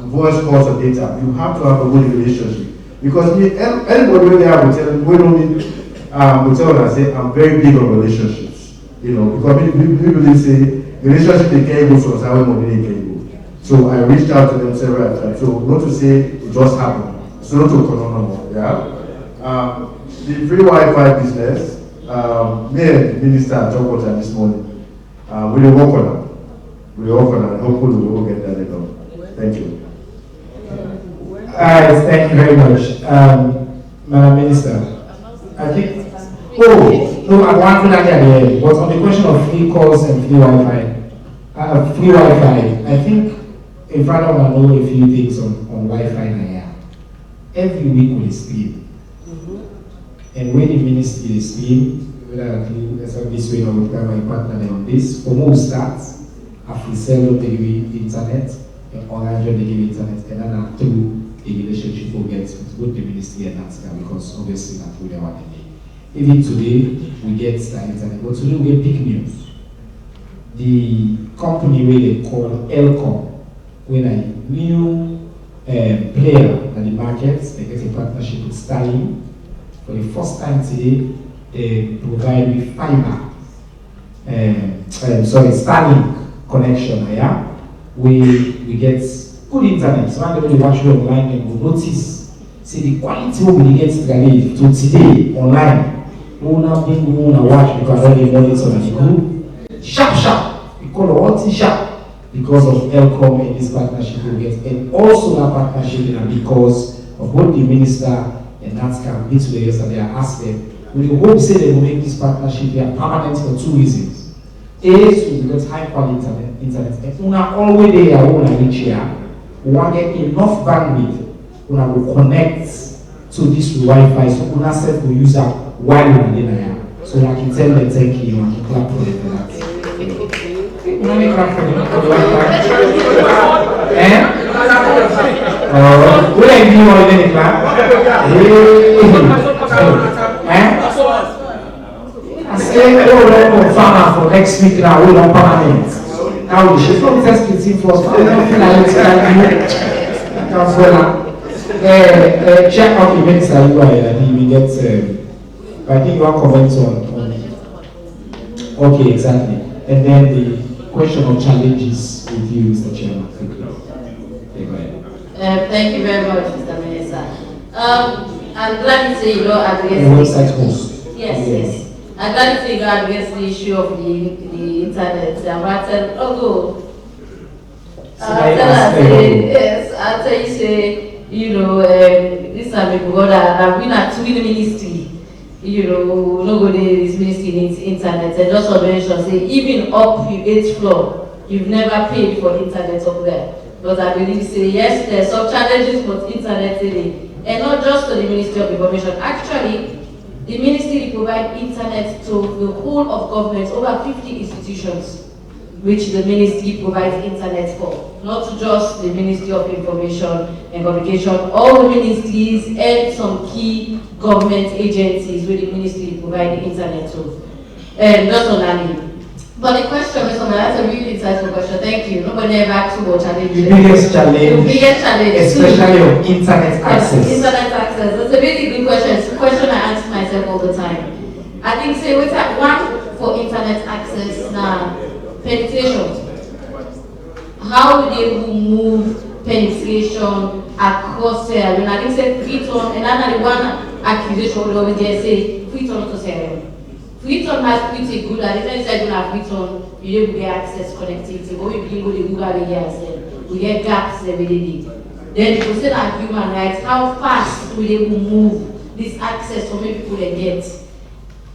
voice calls or data. You have to have a good relationship. Because anybody when they have we don't need will tell us say I'm very big on relationships. You know, because people say relationship they can't go so how money they can go. So I reached out to them several times. So not to say it just happened. So not to no. Yeah. The free Wi-Fi business, me and the minister talked about that this morning. We will work on it. We will work on it. Hopefully we will get that done. Thank you. Thank you very much. Madam Minister, I think, no, I want to at the end, but on the question of free calls and free Wi-Fi, I think if I don't want to know a few things on Wi-Fi now, every week we stream. And when the ministry is stream, whether that's this way or with my partner on this, for most starts, after sell the internet, or they give internet, and then through a relationship will get with both the ministry and NaTCA because obviously that's who they want to be. Even today, we get the internet, but today we get big news. The company where they call Elcom, when a new player in the market, they get a partnership with Starlink. For the first time today, they provide with fiber, Starlink connection. Yeah, we get good internet. So when they watch you online, they will notice. See the quality we get to today online. We now watch because all the monitor and the group sharp. We call it all sharp because of Elcom and this partnership we get, and also that partnership because of both the minister and NaTCA meet today yesterday. I asked them, we hope say they will make this partnership permanent for 2 reasons. A, so we get high quality internet. And we are always there when reach here. We want to get enough bandwidth. We will connect to this Wi-Fi, so we will use that while we are there. So I can tell them thank you and clap for them for that. We want to clap for them for the Wi-Fi. Will I give you all the clap? I say, oh, farmer for next week now, we don't permanent. Now we should not test it for us. I don't feel like it's like check out the events that you are and we get, I think you want comments on. Okay, exactly. And then the question of challenges with you, Mr. Chairman. Okay, go ahead. Thank you very much, Mr. Minister. I'm glad you say you don't address the website host. Yes. I'm glad you say you don't address the issue of the internet. I'll tell you say, some people that have been at the ministry, you know, no go there, this ministry needs internet, and just for mention, say, even up to 8th floor, you've never paid for internet up there. But I believe, say, yes, there's some challenges for internet today, and not just to the Ministry of Information. Actually, the ministry provide internet to the whole of government, over 50 institutions, which the ministry provides internet for, not just the Ministry of Information and Communication, all the ministries and some key government agencies where the ministry provide the internet to. And just on that. But the question, Mr. Miller, that's a really insightful question. Thank you. Nobody ever asked about challenges. The biggest challenge, especially on internet access. Internet access. That's a really good question. It's a question I ask myself all the time. I think, say, what's that one for internet access now? Penetration. How do they move penetration across the area? I think say free turn, and another one accusation we always get say free turn to Sierra. Free turn has pretty good, and if you don't have free turn, you don't get access connectivity. But we begin with the Google area, we get gaps every day. Then you say that human rights, how fast will they move this access for many people they get?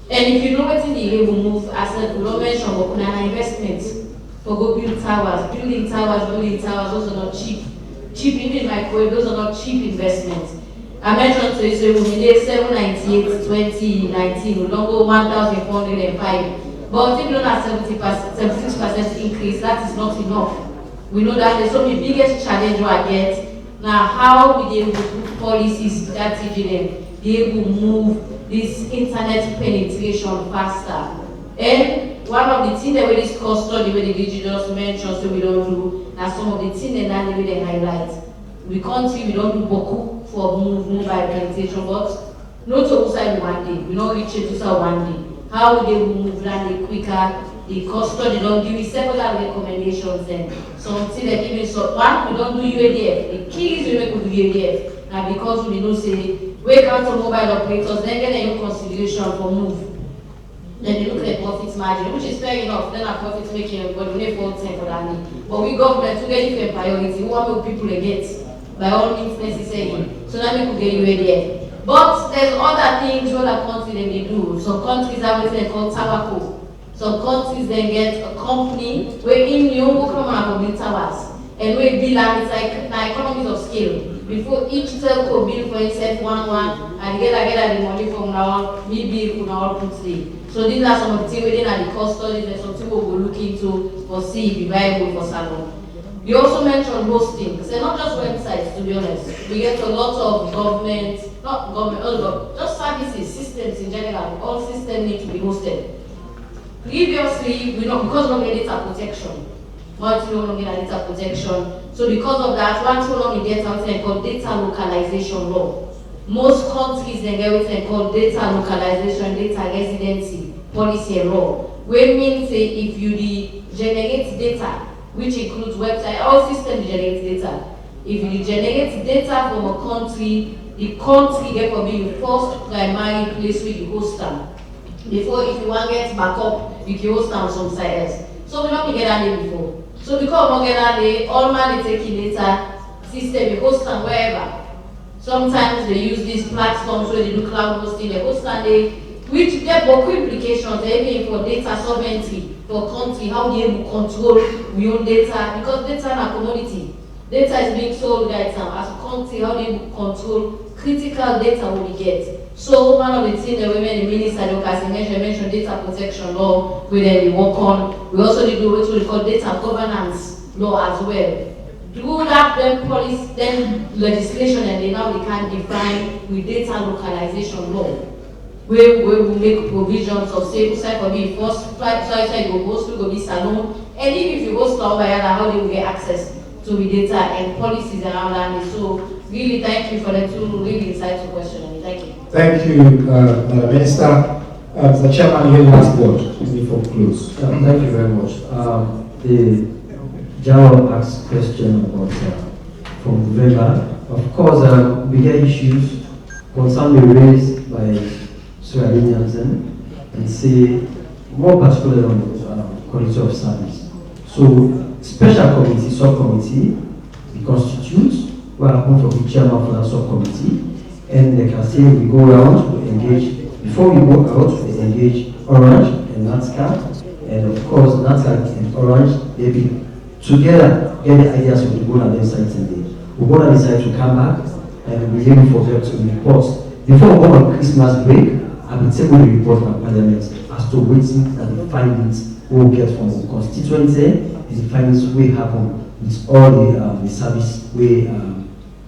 And if you know what in the area will move, as I mentioned, but investment for go build towers, building towers, those are not cheap. Cheap even microwave, those are not cheap investments. I mentioned to you, so we made 798 2019, we don't go 1,405. But if you don't have 76% increase, that is not enough. We know that there's so the biggest challenge we get. Now, how we able to put policies, strategy, be able to move this internet penetration faster. And one of the things that we discussed study where the digital mentioned, so we don't do, now some of the things that they highlight. We country, we don't do boku for mobile penetration, but not to outside one day. We don't reach it to one day. How they will move that quicker, the cost study don't give you several recommendations and something that even so one, we don't do UADF. The key is we make do UADF. Now because we know say wake out to mobile operators, then get a consideration for move. Then they look at profit margin, which is fair enough, then our profit making, but we need 4% for that need. But we government to get different priority, we want more people to get by all means necessary. So that we could get UADF. But there's other things other countries they do. Some countries have what they call tobacco. Some countries then get a company where in you will come and build towers. And we build it's like economies of scale. Before each telco build for itself one and get the money from now, me build now put today. So these are some of the things within the cost studies and something we will look into for see if it's viable for salon. You also mentioned hosting. So not just websites, to be honest. We get a lot of government, just services, systems in general. All systems need to be hosted. Previously, because we don't get data protection. But we don't get data protection. So because of that, once we don't get something called data localization law. Most countries they get what they call data localization, data residency policy and law. Which means if you generate data, which includes website, all systems generate data. If you generate data from a country, the country get for being first primary place where you host them. Before, if you want to get backup, you can host them somewhere else. So we don't get that day before. So because we don't get that day, all man they taking data system, you host them wherever. Sometimes they use these platforms where they do cloud hosting, they host them there, which get both implications, even for data sovereignty. For country, how they able control we own data, because data is a commodity. Data is being sold right now. As a country, how they able control critical data we get. So one of the things that women in the minister mentioned data protection law, where they work on. We also do what we call data governance law as well. Through that, then policy, then legislation, and they can define with data localization law. Where we make provisions of say for being first you go host, you go be salon, and even if you host how they will get access to the data and policies around that. So really thank you for the two really insightful questions. Thank you. Thank you, Madam Minister. Mr. Chairman, you have the last word before we close. Thank you very much. The Jao asked question about from November. Of course, bigger issues concern be raised by Sierra-Leoneans and say more particularly on quality of service. So special committee, subcommittee, we constitute, we are appointed for the chairman for that subcommittee, And like I say, we go around, we engage. Before we go out, we engage Orange and NaTCA. And of course, NaTCA and Orange, they be together, get the ideas of the goal and their sites and they. We go on the site to come back and we aim for them to report. Before we go on Christmas break, I will take the report from Parliament as to which and the findings we will get from the constituency and the findings will happen with all the service we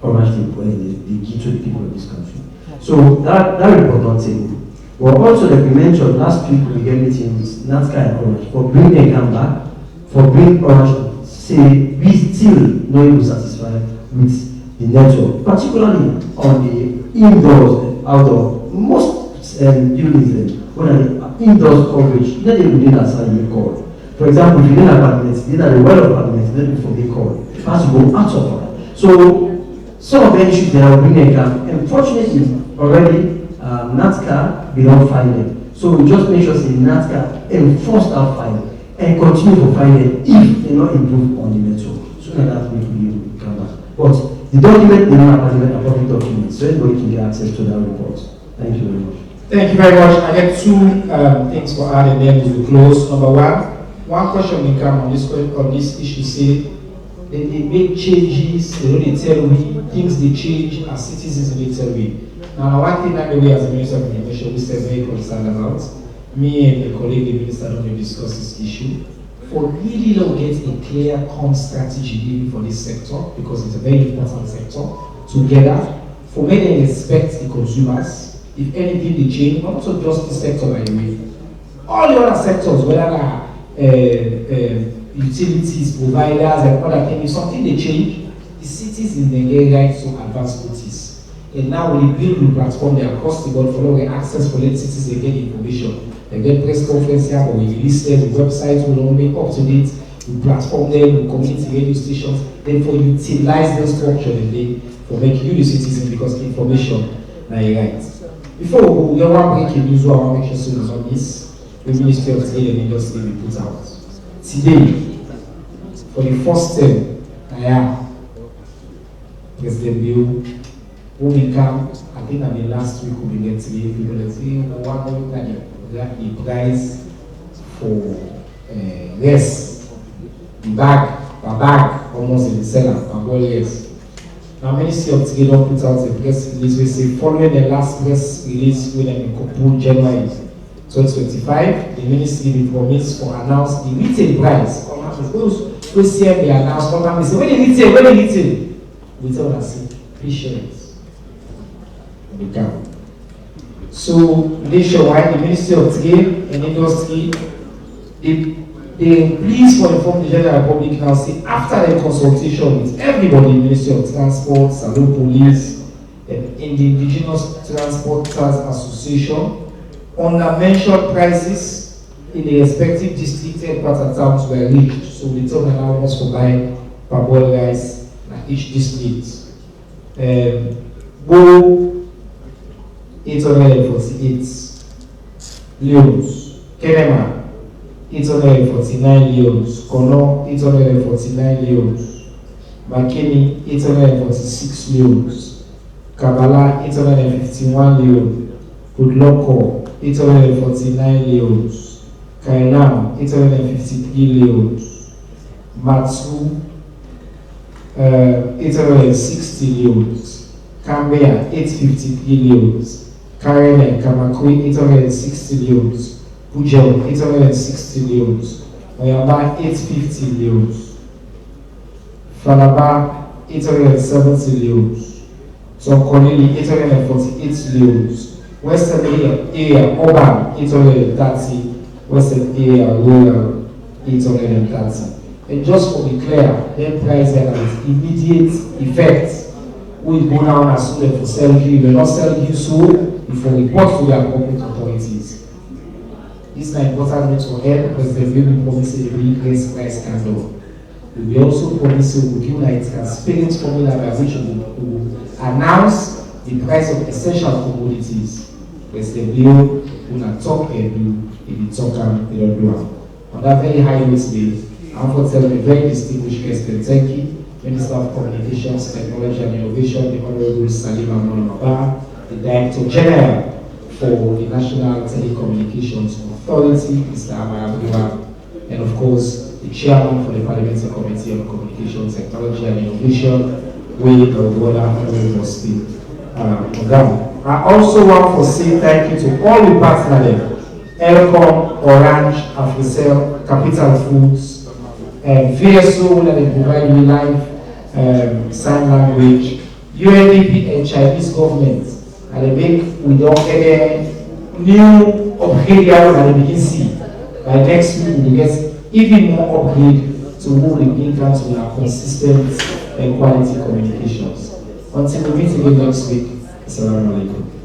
Orange they give to the people of this country. So that report on table. But also like we mentioned last week we get meeting with NaTCA and Orange for bringing them back, for bringing Orange say we still not able to satisfy with the network, particularly on the indoors and outdoor. Most buildings when an indoors coverage, then they will need that sign call. For example, if you need an apartment, you need a well of apartment, then before they call. It has to go out of it. So some of the issues that will bring exam, unfortunately, already NaTCA will not find them. So we just make sure say NaTCA enforce that fine and continue to find it if they not improve on the network. So that we will come back. But the document, they don't have a public document, so everybody can get access to that report. Thank you very much. Thank you very much. I get two things for adding them to close. Number one question will come on this issue. Say they make changes. They tell me things they change as citizens. They tell me. Now, one thing that we as a Minister of Information we are very concerned about. Me and a colleague, the minister, don't discuss this issue. For really to get a clear comm strategy even for this sector, because it's a very important sector, together, for me they respect the consumers. If anything they change, not just this sector by the way, all the other sectors, whether utilities, providers, and other things, if something they change, the cities in the area right to advance notice. And now we build the platform they across the board for all the access for let citizens they get information. They get press conference here, but we release them, the website will all make up to date, we platform them, we community radio stations, then for utilize the structure and they for make you the citizen because information now you right. Before we go, we want to break news, I want to make sure so on this, the Ministry of Trade and Industry will put out. Today, for the first time, President Bill, when we come, I think that the last week we get today, people will say, one the price for less, the bag, almost in the seller, per ball less. Now, Ministry of Trade don't put out a press release, we say, following the last press release with them in Kopu, January 2025, the Ministry will promise to announce the retail price. Those who see they announce, come say, when the retail, we tell them, say, patience. So, nationwide, the Ministry of Trade and Industry, they please for inform the General Republic now say after the consultation with everybody, Ministry of Transport, Salon Police, and in the Indigenous Transporters Association, on the mentioned prices in the respective district headquarter towns were reached. So we told them almost for buying parboiled rice in each district. Go 848 Leones, Kenema 849 Leones, Kono 849 Leones, Makeni 846 Leones, Kabbalah 851 Leones, Kudloko 849 Leones, Kainam 853 Leones, Matsu 860 Leones, Cambia 853 Leones, Karene Kamakui 860 Leones, Pujol 860 Leones, Oyamba 850 Leones, Falaba 870 Leones, Sonkonili 848 Leones, Western area Urban 830, Western area Rural 830. And just for the clear, then price that has immediate effect. We go down as soon as for sell you, we will not sell you so before we report to the appropriate authorities. This is an important note for help because they will be promising a really price candle. We will also promise to give like transparent formula by which we will announce the price of essential commodities. Because the bill will not talk and do, if you talk and they don't do it. On that very high note today, I want to tell you a very distinguished guest, thank you. Minister of Communications, Technology and Innovation, the Honorable Salim Amon, the Director General for the National Telecommunications Authority, Mr. Amara, and of course, the Chairman for the Parliamentary Committee on Communication, Technology and Innovation, with the Honorable Steve Ogam. I also want to say thank you to all the partners, Elcom, Orange, Africell, Capital Foods, and VSO that they provide me live sign language, UNDP and Chinese government, and they make we don't get new upgrade that they begin see. By next week we get even more upgrade to move the Blinkans with our consistent and quality communications. Until we meet again next week, Assalamu alaikum.